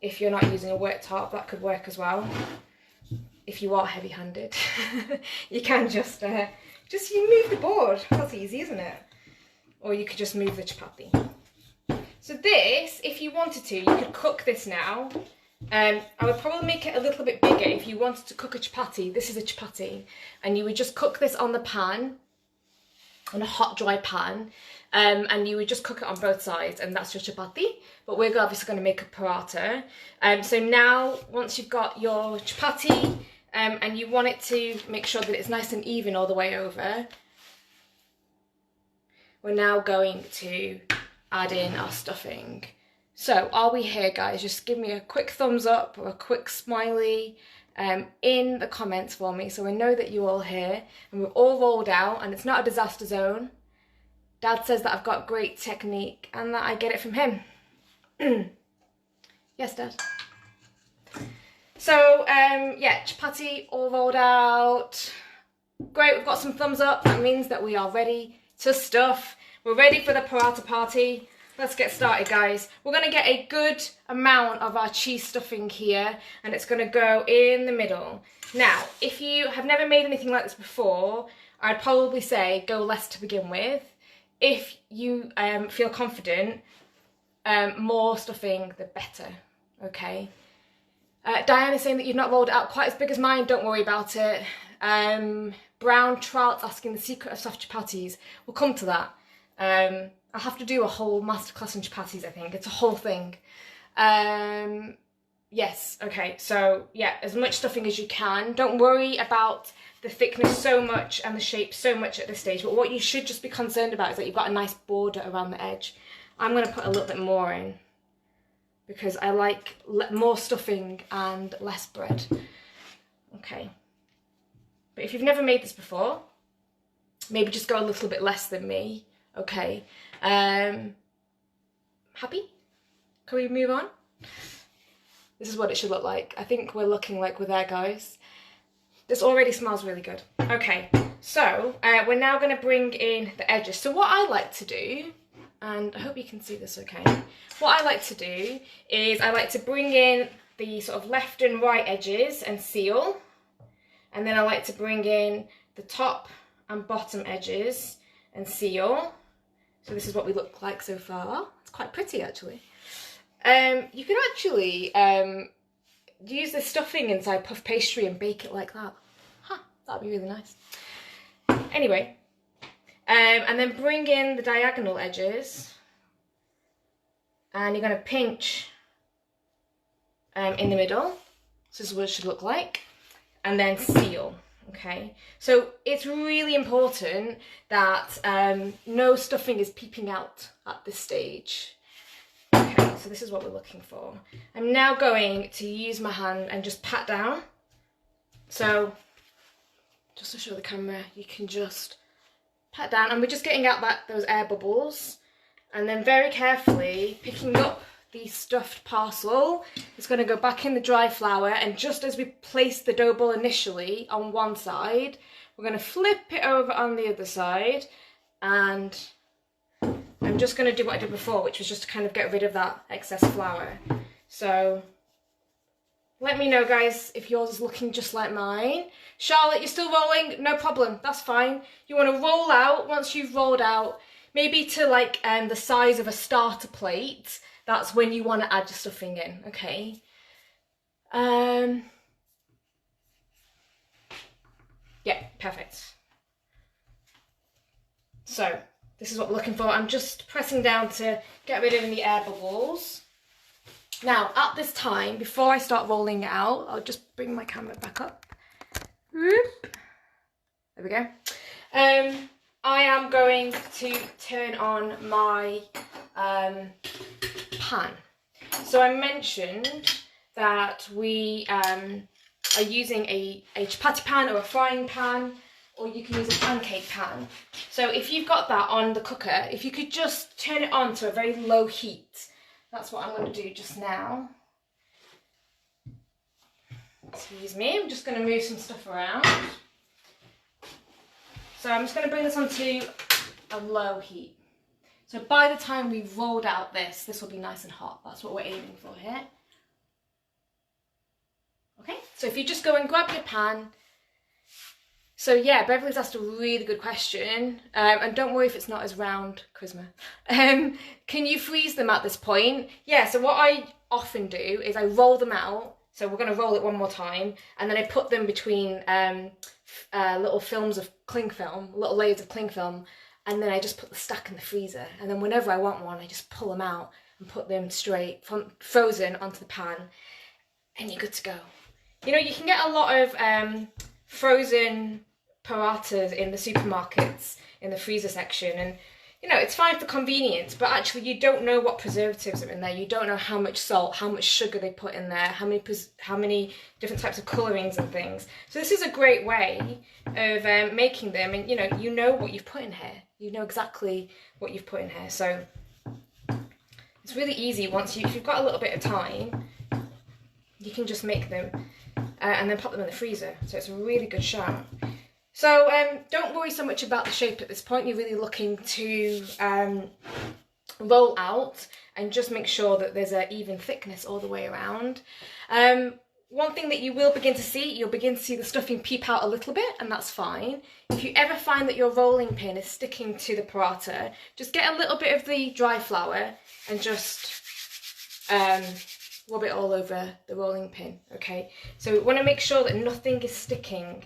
If you're not using a worktop, that could work as well. If you are heavy-handed, you can just you move the board. That's easy, isn't it? Or you could just move the chapati. So this, if you wanted to, you could cook this now. I would probably make it a little bit bigger if you wanted to cook a chapati. This is a chapati, and you would just cook this on the pan, on a hot, dry pan. And you would just cook it on both sides and that's your chapati, but we're obviously going to make a paratha. So now once you've got your chapati and you want it to make sure that it's nice and even all the way over, we're now going to add in our stuffing. So are we here, guys? Just give me a quick thumbs up or a quick smiley in the comments for me so I know that you're all here and we're all rolled out and it's not a disaster zone. Dad says that I've got great technique and that I get it from him. Yes, Dad. So, yeah, chapati all rolled out. Great, we've got some thumbs up. That means that we are ready to stuff. We're ready for the paratha party. Let's get started, guys. We're going to get a good amount of our cheese stuffing here and it's going to go in the middle. Now, if you have never made anything like this before, I'd probably say go less to begin with. If you feel confident, more stuffing, the better, okay? Diana's saying that you've not rolled it out quite as big as mine, don't worry about it. Brown Trout's asking the secret of soft chapatis. We'll come to that. I'll have to do a whole masterclass on chapatis, I think. It's a whole thing. Yes, okay, so yeah, as much stuffing as you can. Don't worry about the thickness so much and the shape so much at this stage, but what you should just be concerned about is that you've got a nice border around the edge. I'm going to put a little bit more in because I like more stuffing and less bread. Okay, but if you've never made this before, maybe just go a little bit less than me, okay? Happy? Can we move on? This is what it should look like. I think we're looking like we're there, guys. This already smells really good. Okay, so we're now going to bring in the edges. So what I like to do, and I hope you can see this okay, what I like to do is I like to bring in the sort of left and right edges and seal, and then I like to bring in the top and bottom edges and seal. So this is what we look like so far. It's quite pretty actually. You can actually use the stuffing inside puff pastry and bake it like that. Huh, that'd be really nice. Anyway, and then bring in the diagonal edges, and you're going to pinch in the middle. So this is what it should look like, and then seal. Okay, so it's really important that no stuffing is peeping out at this stage. Okay, so this is what we're looking for. I'm now going to use my hand and just pat down. So, just to show the camera, you can just pat down, and we're just getting out those air bubbles, and then very carefully picking up the stuffed parcel. It's going to go back in the dry flour, and just as we place the dough ball initially on one side, we're going to flip it over on the other side, and I'm just going to do what I did before, which was just to kind of get rid of that excess flour. So let me know, guys, if yours is looking just like mine. Charlotte, you're still rolling? No problem, that's fine. You want to roll out. Once you've rolled out, maybe to like the size of a starter plate, that's when you want to add your stuffing in, okay? Yeah, perfect. So this is what we're looking for. I'm just pressing down to get rid of any air bubbles. Now, at this time, before I start rolling it out, I'll just bring my camera back up. Whoop. There we go. I am going to turn on my pan. So I mentioned that we are using a chapati pan or a frying pan, or you can use a pancake pan. So if you've got that on the cooker, if you could just turn it on to a very low heat. That's what I'm going to do just now. Excuse me, I'm just going to move some stuff around. So I'm just going to bring this onto a low heat. So by the time we've rolled out this will be nice and hot. That's what we're aiming for here. Okay, so if you just go and grab your pan. So yeah, Beverly's asked a really good question, and don't worry if it's not as round, Charisma. Can you freeze them at this point? Yeah, so what I often do is I roll them out. So we're going to roll it one more time, and then I put them between little films of cling film, little layers of cling film, and then I just put the stack in the freezer. And then whenever I want one, I just pull them out and put them straight from frozen onto the pan, and you're good to go. You know, you can get a lot of frozen parathas in the supermarkets in the freezer section, and you know, it's fine for convenience, but actually you don't know what preservatives are in there. You don't know how much salt, how much sugar they put in there, how many different types of colourings and things. So this is a great way of making them, and you know what you've put in here. You know exactly what you've put in here. So it's really easy. If you've got a little bit of time, you can just make them and then pop them in the freezer. So it's a really good shout. So don't worry so much about the shape at this point. You're really looking to roll out and just make sure that there's an even thickness all the way around. One thing that you will begin to see, you'll begin to see the stuffing peep out a little bit, and that's fine. If you ever find that your rolling pin is sticking to the paratha, just get a little bit of the dry flour and just rub it all over the rolling pin, okay? So we want to make sure that nothing is sticking.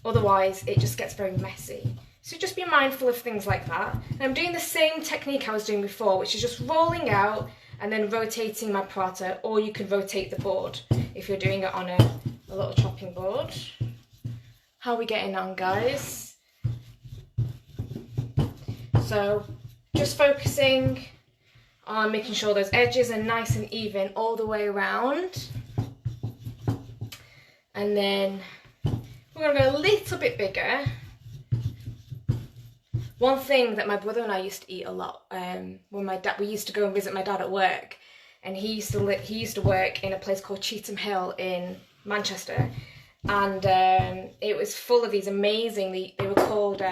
Otherwise, it just gets very messy. So just be mindful of things like that. And I'm doing the same technique I was doing before, which is just rolling out and then rotating my paratha, or you can rotate the board if you're doing it on a little chopping board. How are we getting on, guys? So just focusing on making sure those edges are nice and even all the way around. And then we're going to go a little bit bigger. One thing that my brother and I used to eat a lot when we used to go and visit my dad at work, and he used to work in a place called Cheetham Hill in Manchester, and it was full of these amazing, they were called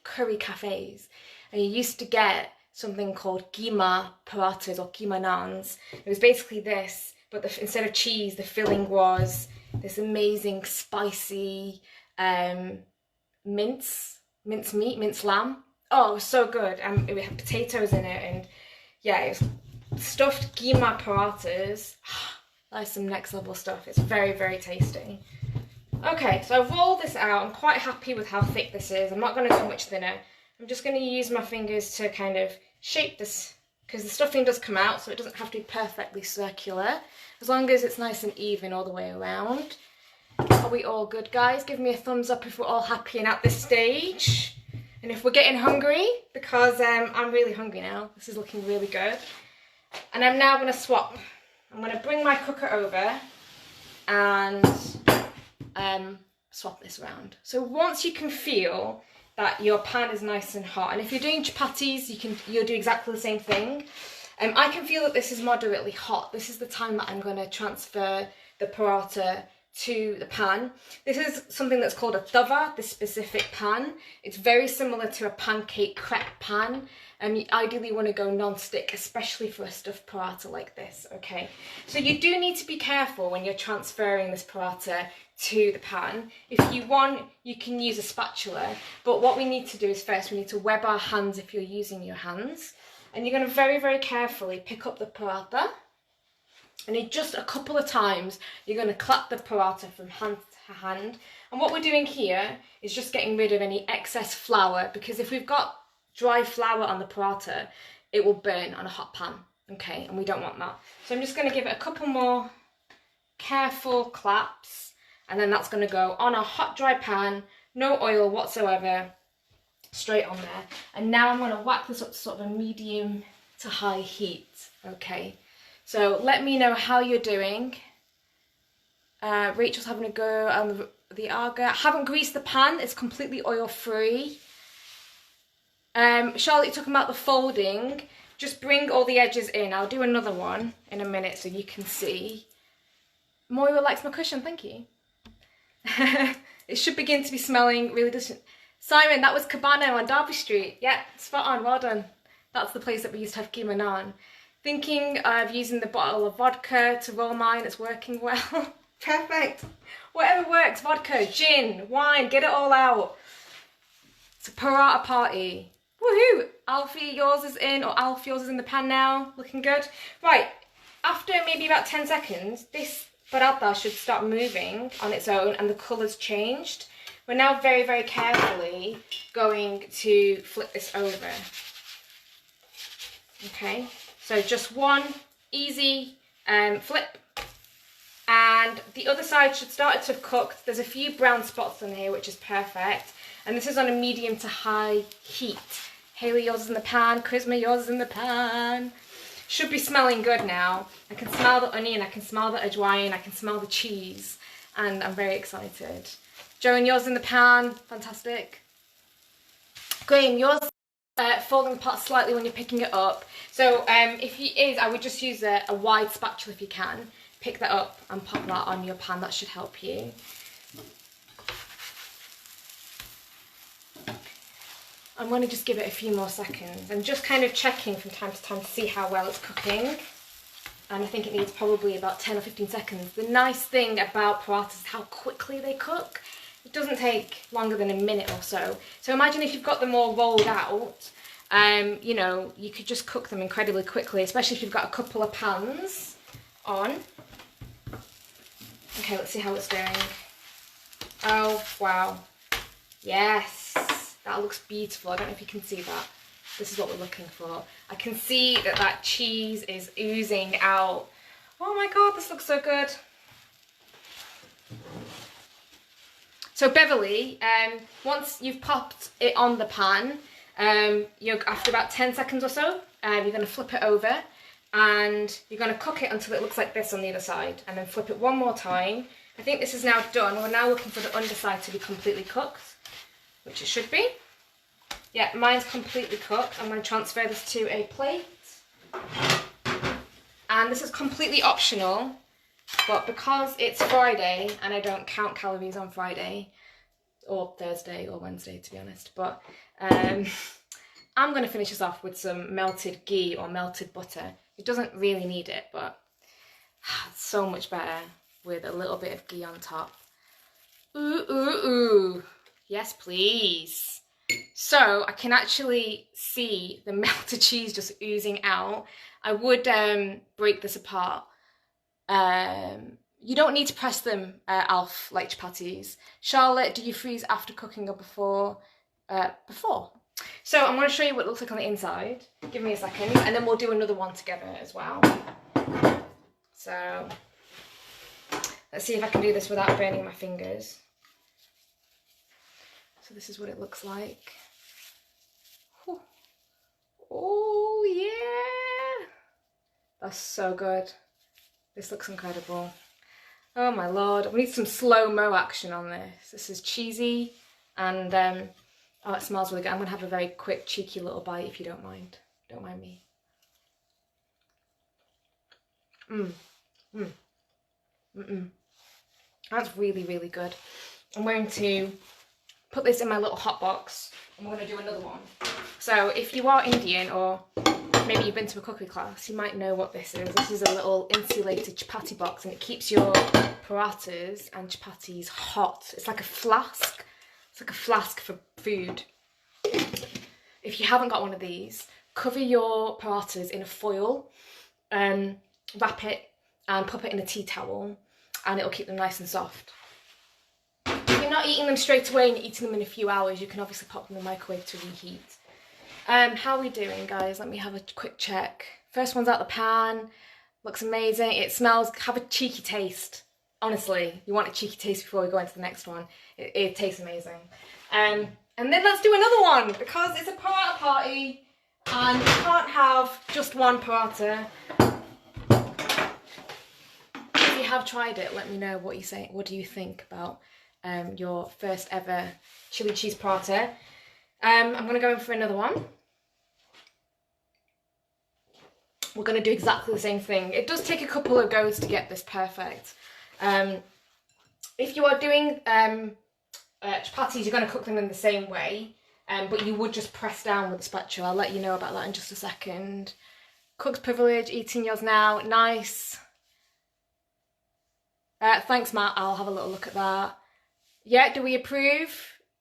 curry cafes, and you used to get something called keema parathas or keema naans. It was basically this, but instead of cheese, the filling was this amazing spicy minced meat, minced lamb. Oh, it was so good. It had potatoes in it, and yeah, it was stuffed keema parathas. That is some next level stuff. It's very, very tasty. Okay, so I've rolled this out. I'm quite happy with how thick this is. I'm not going to go much thinner. I'm just going to use my fingers to kind of shape this, because the stuffing does come out, so it doesn't have to be perfectly circular, as long as it's nice and even all the way around. Are we all good, guys? Give me a thumbs up if we're all happy and at this stage. And if we're getting hungry, because I'm really hungry now. This is looking really good. And I'm now going to swap. I'm going to bring my cooker over and swap this around. So once you can feel that your pan is nice and hot, and if you're doing chapatis, you'll do exactly the same thing. I can feel that this is moderately hot. This is the time that I'm going to transfer the paratha to the pan. This is something that's called a tawa, this specific pan. It's very similar to a pancake crepe pan. You ideally want to go non-stick, especially for a stuffed paratha like this, okay? So you do need to be careful when you're transferring this paratha to the pan. If you want, you can use a spatula, but what we need to do is first we need to web our hands if you're using your hands, and you're going to very, very carefully pick up the paratha. And in just a couple of times, you're going to clap the paratha from hand to hand. And what we're doing here is just getting rid of any excess flour, because if we've got dry flour on the paratha, it will burn on a hot pan, okay? And we don't want that. So I'm just going to give it a couple more careful claps, and then that's going to go on a hot, dry pan, no oil whatsoever, straight on there. And now I'm going to whack this up to sort of a medium to high heat, okay? So let me know how you're doing. Rachel's having a go on the aga. I haven't greased the pan, it's completely oil-free. Charlotte, you're talking about the folding. Just bring all the edges in. I'll do another one in a minute so you can see. Moira likes my cushion, thank you. It should begin to be smelling really delicious. Simon, that was Cabana on Derby Street. Yeah, spot on, well done. That's the place that we used to have keema naan. Thinking of using the bottle of vodka to roll mine, it's working well. Perfect. Whatever works, vodka, gin, wine, get it all out. It's a paratha party. Woohoo! Alfie, yours is in, or Alf, yours is in the pan now. Looking good. Right, after maybe about 10 seconds, this paratha should start moving on its own and the colour's changed. We're now very, very carefully going to flip this over. Okay. So just one easy flip, and the other side should start to cook. There's a few brown spots on here, which is perfect, and this is on a medium to high heat. Haley, yours is in the pan. Charisma, yours is in the pan. Should be smelling good now. I can smell the onion, I can smell the ajwain, I can smell the cheese, and I'm very excited. Joan, yours in the pan. Fantastic. Graham, yours falling apart slightly when you're picking it up. So if it is, I would just use a wide spatula if you can. Pick that up and pop that on your pan. That should help you. I'm going to just give it a few more seconds. I'm just kind of checking from time to time to see how well it's cooking. And I think it needs probably about 10 or 15 seconds. The nice thing about parathas is how quickly they cook. It doesn't take longer than a minute or so. So imagine if you've got them all rolled out, you know, you could just cook them incredibly quickly, especially if you've got a couple of pans on. Okay, let's see how it's doing. Oh, wow. Yes, that looks beautiful. I don't know if you can see that. This is what we're looking for. I can see that that cheese is oozing out. Oh my God, this looks so good. So Beverly, once you've popped it on the pan, after about 10 seconds or so, you're going to flip it over and you're going to cook it until it looks like this on the other side, and then flip it one more time. I think this is now done. We're now looking for the underside to be completely cooked, which it should be. Yeah, mine's completely cooked. I'm going to transfer this to a plate. And this is completely optional, but because it's Friday and I don't count calories on Friday, or Thursday or Wednesday to be honest, but I'm going to finish this off with some melted ghee or melted butter. It doesn't really need it, but it's so much better with a little bit of ghee on top. Ooh, ooh, ooh. Yes, please. So I can actually see the melted cheese just oozing out. I would break this apart. You don't need to press them, Alf, like chapatis. Charlotte, do you freeze after cooking or before? Before. So I'm going to show you what it looks like on the inside. Give me a second, and then we'll do another one together as well. So let's see if I can do this without burning my fingers. So this is what it looks like. Whew. Oh yeah, that's so good. This looks incredible. Oh my Lord, we need some slow-mo action on this. This is cheesy and oh, it smells really good. I'm gonna have a very quick, cheeky little bite if you don't mind. Don't mind me. That's really, really good. I'm going to put this in my little hot box and we're going to do another one. So if you are Indian, or maybe you've been to a cookery class, you might know what this is. This is a little insulated chapati box, and it keeps your parathas and chapatis hot. It's like a flask. It's like a flask for food. If you haven't got one of these, cover your parathas in a foil, wrap it and pop it in a tea towel, and it'll keep them nice and soft. If you're not eating them straight away and you're eating them in a few hours, you can obviously pop them in the microwave to reheat. How are we doing, guys? Let me have a quick check. First one's out the pan. Looks amazing. It smells, have a cheeky taste. Honestly, you want a cheeky taste before we go into the next one. It tastes amazing. And then let's do another one, because it's a paratha party and you can't have just one paratha. If you have tried it, let me know what you say. What do you think about your first ever chili cheese paratha? I'm going to go in for another one. We're going to do exactly the same thing. It does take a couple of goes to get this perfect. If you are doing chapatis, you're going to cook them in the same way, but you would just press down with a spatula. I'll let you know about that in just a second. Cook's privilege, eating yours now. Nice. Thanks, Matt. I'll have a little look at that. Yeah, do we approve?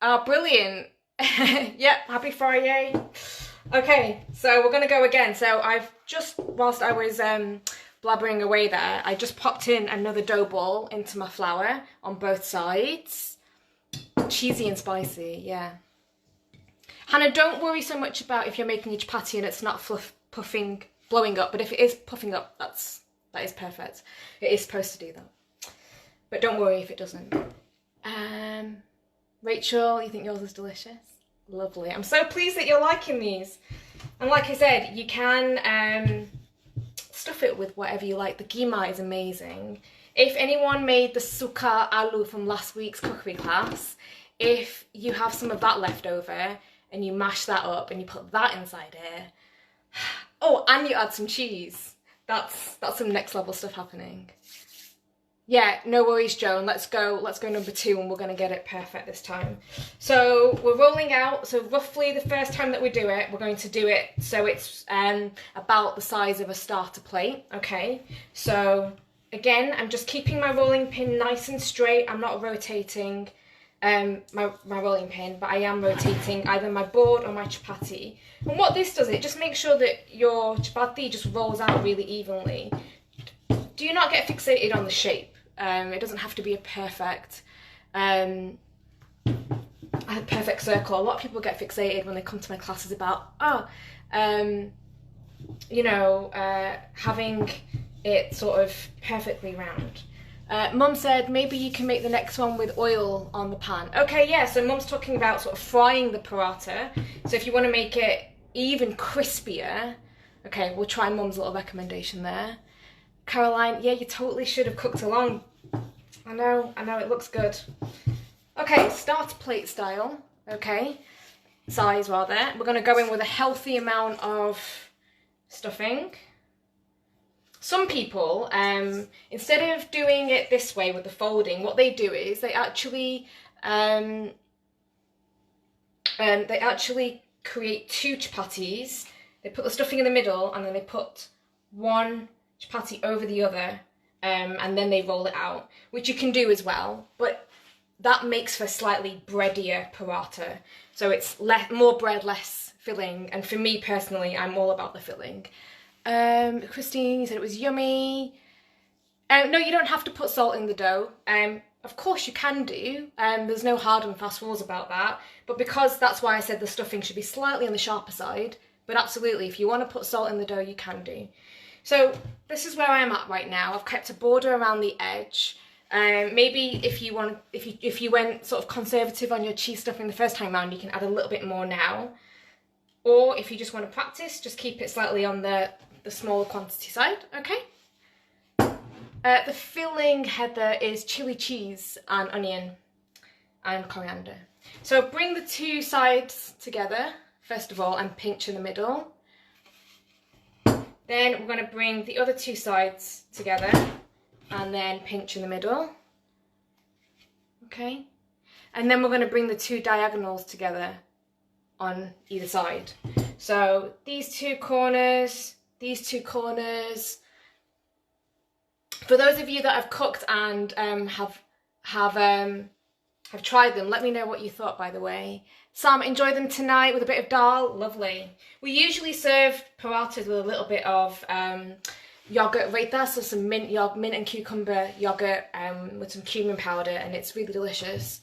Oh, brilliant. Yep, happy Friday. Okay, so we're going to go again. So I've just, whilst I was blabbering away there, I just popped in another dough ball into my flour on both sides. Cheesy and spicy, yeah. Hannah, don't worry so much about if you're making your chapati and it's not puffing, blowing up, but if it is puffing up, that is perfect. It is supposed to do that. But don't worry if it doesn't. Rachel, you think yours is delicious? Lovely. I'm so pleased that you're liking these. And like I said, you can stuff it with whatever you like. The keema is amazing. If anyone made the suka aloo from last week's cookery class, if you have some of that left over and you mash that up and you put that inside here, oh, and you add some cheese, that's some next level stuff happening. Yeah, no worries, Joan. Let's go number 2, and we're going to get it perfect this time. So we're rolling out. So roughly the first time that we do it, we're going to do it so it's about the size of a starter plate. Okay. So again, I'm just keeping my rolling pin nice and straight. I'm not rotating my rolling pin, but I am rotating either my board or my chapati. And what this does, it just makes sure that your chapati just rolls out really evenly. Do not get fixated on the shape. It doesn't have to be a perfect perfect circle. A lot of people get fixated when they come to my classes about, you know, having it sort of perfectly round. Mum said maybe you can make the next one with oil on the pan. Okay, yeah, so Mum's talking about sort of frying the paratha. So if you want to make it even crispier, okay, we'll try Mum's little recommendation there. Caroline, yeah, you totally should have cooked along. I know, it looks good. Okay, start plate style, okay, size rather. We're going to go in with a healthy amount of stuffing. Some people, instead of doing it this way with the folding, what they do is they actually create 2 chapatis. They put the stuffing in the middle and then they put 1 chapati over the other, and then they roll it out, which you can do as well, but that makes for slightly breadier paratha. So it's more bread, less filling, and for me personally, I'm all about the filling. Christine, you said it was yummy. No, you don't have to put salt in the dough. Of course you can do. There's no hard and fast rules about that. But because that's why I said the stuffing should be slightly on the sharper side. But absolutely, if you want to put salt in the dough, you can do. So this is where I am at right now. I've kept a border around the edge. Maybe if you went sort of conservative on your cheese stuffing the first time round, you can add a little bit more now. Or if you just want to practice, just keep it slightly on the smaller quantity side, okay? The filling, Heather, is chili cheese and onion and coriander. So bring the 2 sides together, first of all, and pinch in the middle. Then we're going to bring the other 2 sides together and then pinch in the middle, okay? And then we're going to bring the 2 diagonals together on either side. So these 2 corners, these 2 corners. For those of you that have cooked and have tried them, let me know what you thought, by the way. Sam, enjoy them tonight with a bit of dal. Lovely. We usually serve parathas with a little bit of yogurt raita, so some mint and cucumber yogurt with some cumin powder, and it's really delicious.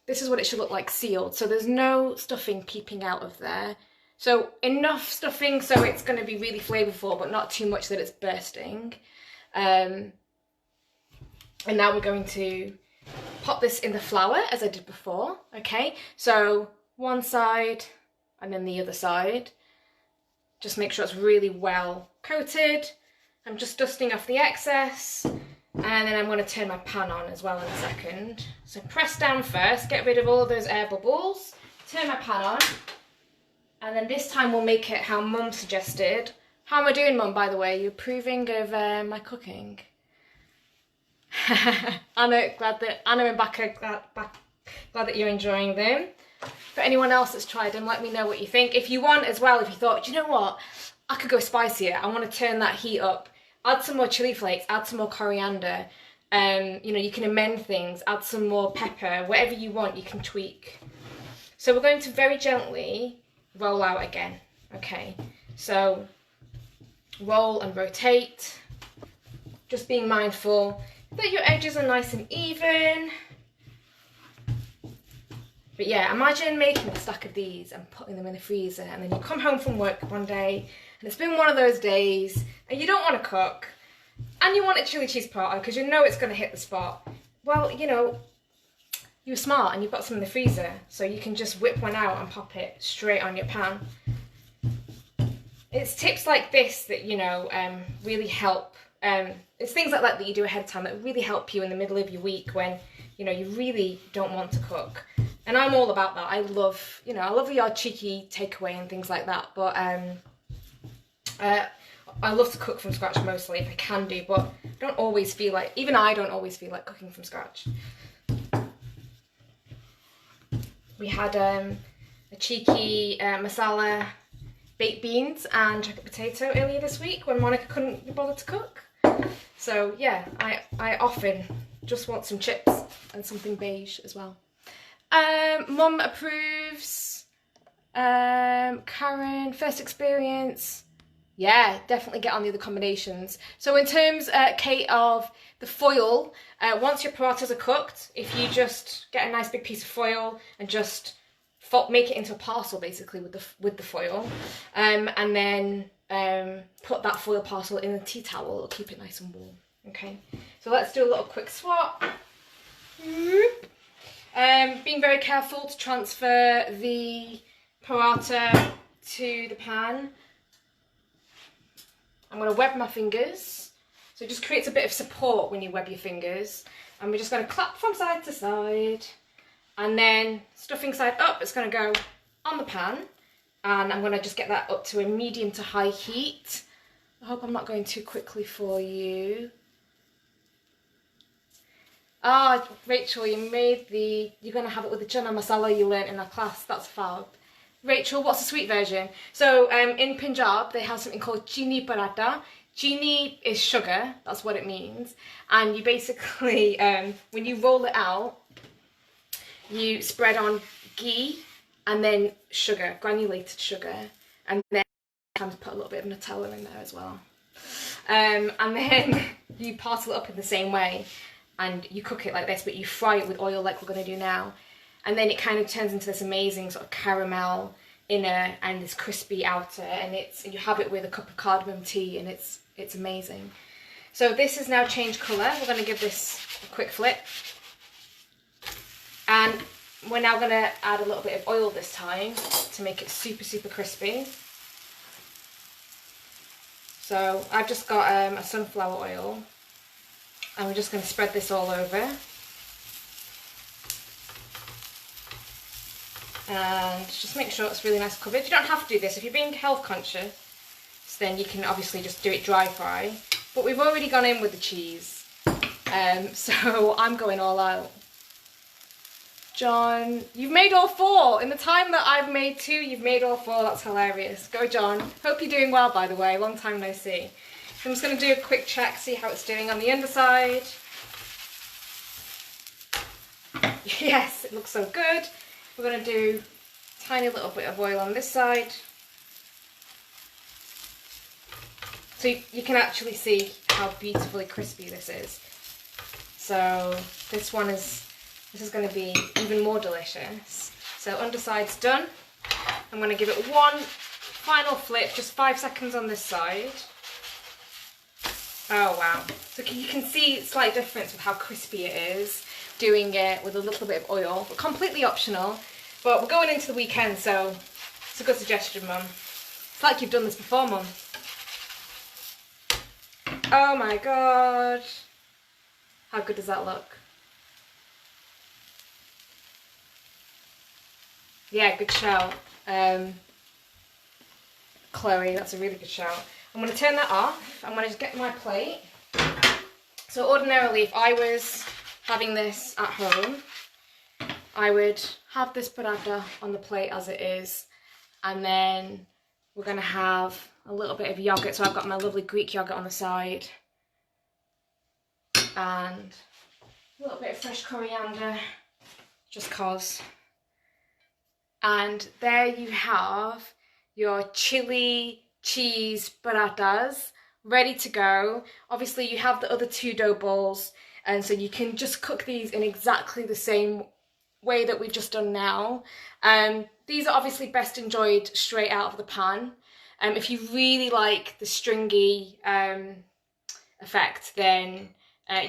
This is what it should look like sealed, so there's no stuffing peeping out of there. So enough stuffing so it's going to be really flavourful, but not too much that it's bursting. And now we're going to pop this in the flour as I did before, okay? So one side and then the other side. Just make sure it's really well coated. I'm just dusting off the excess, and then I'm going to turn my pan on as well in a second. So press down first, get rid of all of those air bubbles, turn my pan on, and then this time we'll make it how Mum suggested. How am I doing, Mum, by the way? Are you approving of my cooking? Anna and Becca, glad that you're enjoying them. For anyone else that's tried them, let me know what you think. If you want as well, if you thought, do you know what, I could go spicier, I want to turn that heat up, add some more chili flakes, add some more coriander. You know, you can amend things, add some more pepper, whatever you want, you can tweak. So we're going to very gently roll out again. Okay, so roll and rotate, just being mindful that your edges are nice and even. But yeah, imagine making a stack of these and putting them in the freezer, and then you come home from work one day and it's been one of those days and you don't want to cook and you want a chili cheese paratha because you know it's going to hit the spot. Well, you know, you're smart and you've got some in the freezer, so you can just whip one out and pop it straight on your pan. It's tips like this that, you know, really help. It's things like that that you do ahead of time that really help you in the middle of your week when, you know, you really don't want to cook. And I'm all about that. I love, you know, I love the odd cheeky takeaway and things like that. But I love to cook from scratch mostly if I can do, but I don't always feel like, even I don't always feel like cooking from scratch. We had a cheeky masala baked beans and chocolate potato earlier this week when Monica couldn't be bothered to cook. So yeah, I often just want some chips and something beige as well. Mum approves. Karen, first experience. Yeah, definitely get on the other combinations. So in terms, Kate, of the foil, once your parathas are cooked, if you just get a nice big piece of foil and just make it into a parcel basically with the foil, and then put that foil parcel in a tea towel. It'll keep it nice and warm. Okay, so let's do a little quick swap. Being very careful to transfer the paratha to the pan. I'm going to web my fingers, so it just creates a bit of support when you web your fingers. And we're just going to clap from side to side, and then stuffing side up, it's going to go on the pan, and I'm going to just get that up to a medium to high heat. I hope I'm not going too quickly for you. Ah, Rachel, you're going to have it with the chana masala you learnt in our class. That's fab. Rachel, what's the sweet version? So in Punjab, they have something called chini paratha. Chini is sugar, that's what it means. And you basically, when you roll it out, you spread on ghee and then sugar, granulated sugar. And then sometimes put a little bit of Nutella in there as well. And then you parcel it up in the same way. And you cook it like this, but you fry it with oil like we're going to do now. And then it kind of turns into this amazing sort of caramel inner and this crispy outer, and you have it with a cup of cardamom tea, and it's amazing. So this has now changed colour. We're going to give this a quick flip. And we're now going to add a little bit of oil this time to make it super, super crispy. So I've just got a sunflower oil. And we're just going to spread this all over. And just make sure it's really nice covered. You don't have to do this. If you're being health conscious, then you can obviously just do it dry fry. But we've already gone in with the cheese. So I'm going all out. John, you've made all 4. In the time that I've made 2, you've made all 4. That's hilarious. Go, John. Hope you're doing well, by the way. Long time no see. I'm just going to do a quick check, see how it's doing on the underside. Yes, it looks so good. We're going to do a tiny little bit of oil on this side. So you can actually see how beautifully crispy this is. So this is going to be even more delicious. So underside's done. I'm going to give it one final flip, just 5 seconds on this side. Oh wow, so you can see slight difference with how crispy it is doing it with a little bit of oil, but completely optional. But we're going into the weekend, so it's a good suggestion, Mum. It's like you've done this before, Mum. Oh my god, how good does that look? Yeah, good shout. Chloe, that's a really good shout. I'm going to turn that off. I'm going to just get my plate. So ordinarily, if I was having this at home, I would have this paratha on the plate as it is, and then we're going to have a little bit of yogurt. So I've got my lovely Greek yogurt on the side, and a little bit of fresh coriander, just cause. And there you have your chili cheese parathas ready to go. Obviously you have the other 2 dough balls, and so you can just cook these in exactly the same way that we've just done now. These are obviously best enjoyed straight out of the pan. If you really like the stringy effect, then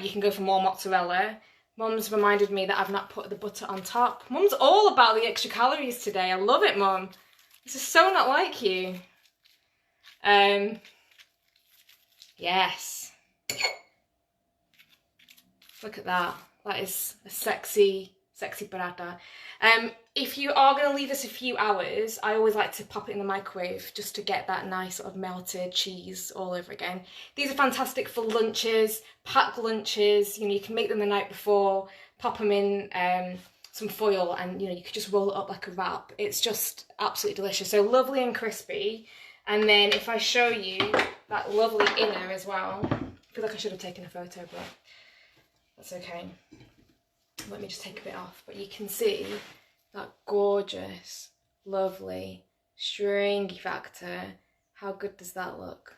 you can go for more mozzarella. Mum's reminded me that I've not put the butter on top. Mum's all about the extra calories today. I love it, Mum. This is so not like you. Yes. Look at that. That is a sexy paratha. If you are going to leave this a few hours, I always like to pop it in the microwave just to get that nice sort of melted cheese all over again. These are fantastic for lunches, packed lunches. You know, you can make them the night before, pop them in some foil, and you know, you could just roll it up like a wrap. It's just absolutely delicious. So lovely and crispy. And then if I show you that lovely inner as well, I feel like I should have taken a photo, but that's okay. Let me just take a bit off, but you can see that gorgeous, lovely, stringy factor. How good does that look?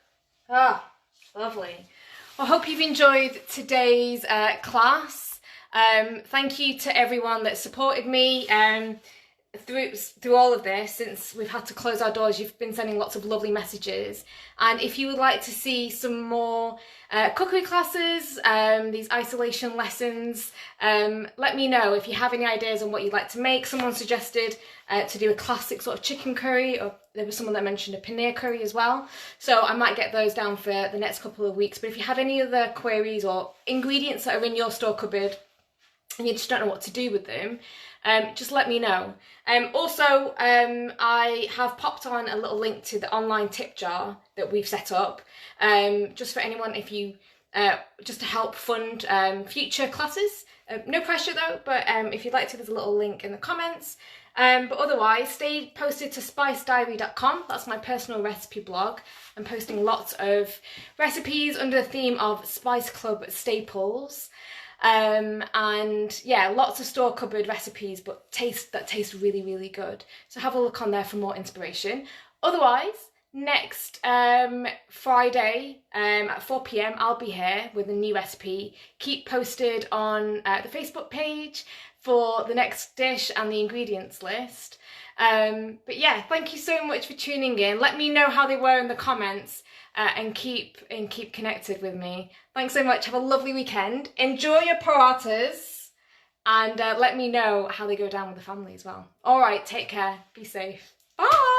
Ah, lovely. I hope you've enjoyed today's class. Thank you to everyone that supported me. through all of this, since we've had to close our doors, you've been sending lots of lovely messages. And if you would like to see some more cookery classes, these isolation lessons, let me know if you have any ideas on what you'd like to make. Someone suggested to do a classic sort of chicken curry, or there was someone that mentioned a paneer curry as well. So I might get those down for the next couple of weeks. But if you have any other queries or ingredients that are in your store cupboard and you just don't know what to do with them, just let me know. Also, I have popped on a little link to the online tip jar that we've set up, just for anyone, if you just to help fund future classes. No pressure though, but if you'd like to, there's a little link in the comments. But otherwise, stay posted to spicediary.com. That's my personal recipe blog. I'm posting lots of recipes under the theme of Spice Club staples. And yeah, lots of store cupboard recipes, but taste really, really good. So have a look on there for more inspiration. Otherwise, next Friday at 4 p.m, I'll be here with a new recipe. Keep posted on the Facebook page for the next dish and the ingredients list. But yeah, thank you so much for tuning in. Let me know how they were in the comments, and keep connected with me. Thanks so much. Have a lovely weekend. Enjoy your parathas, and let me know how they go down with the family as well. All right, take care. Be safe. Bye.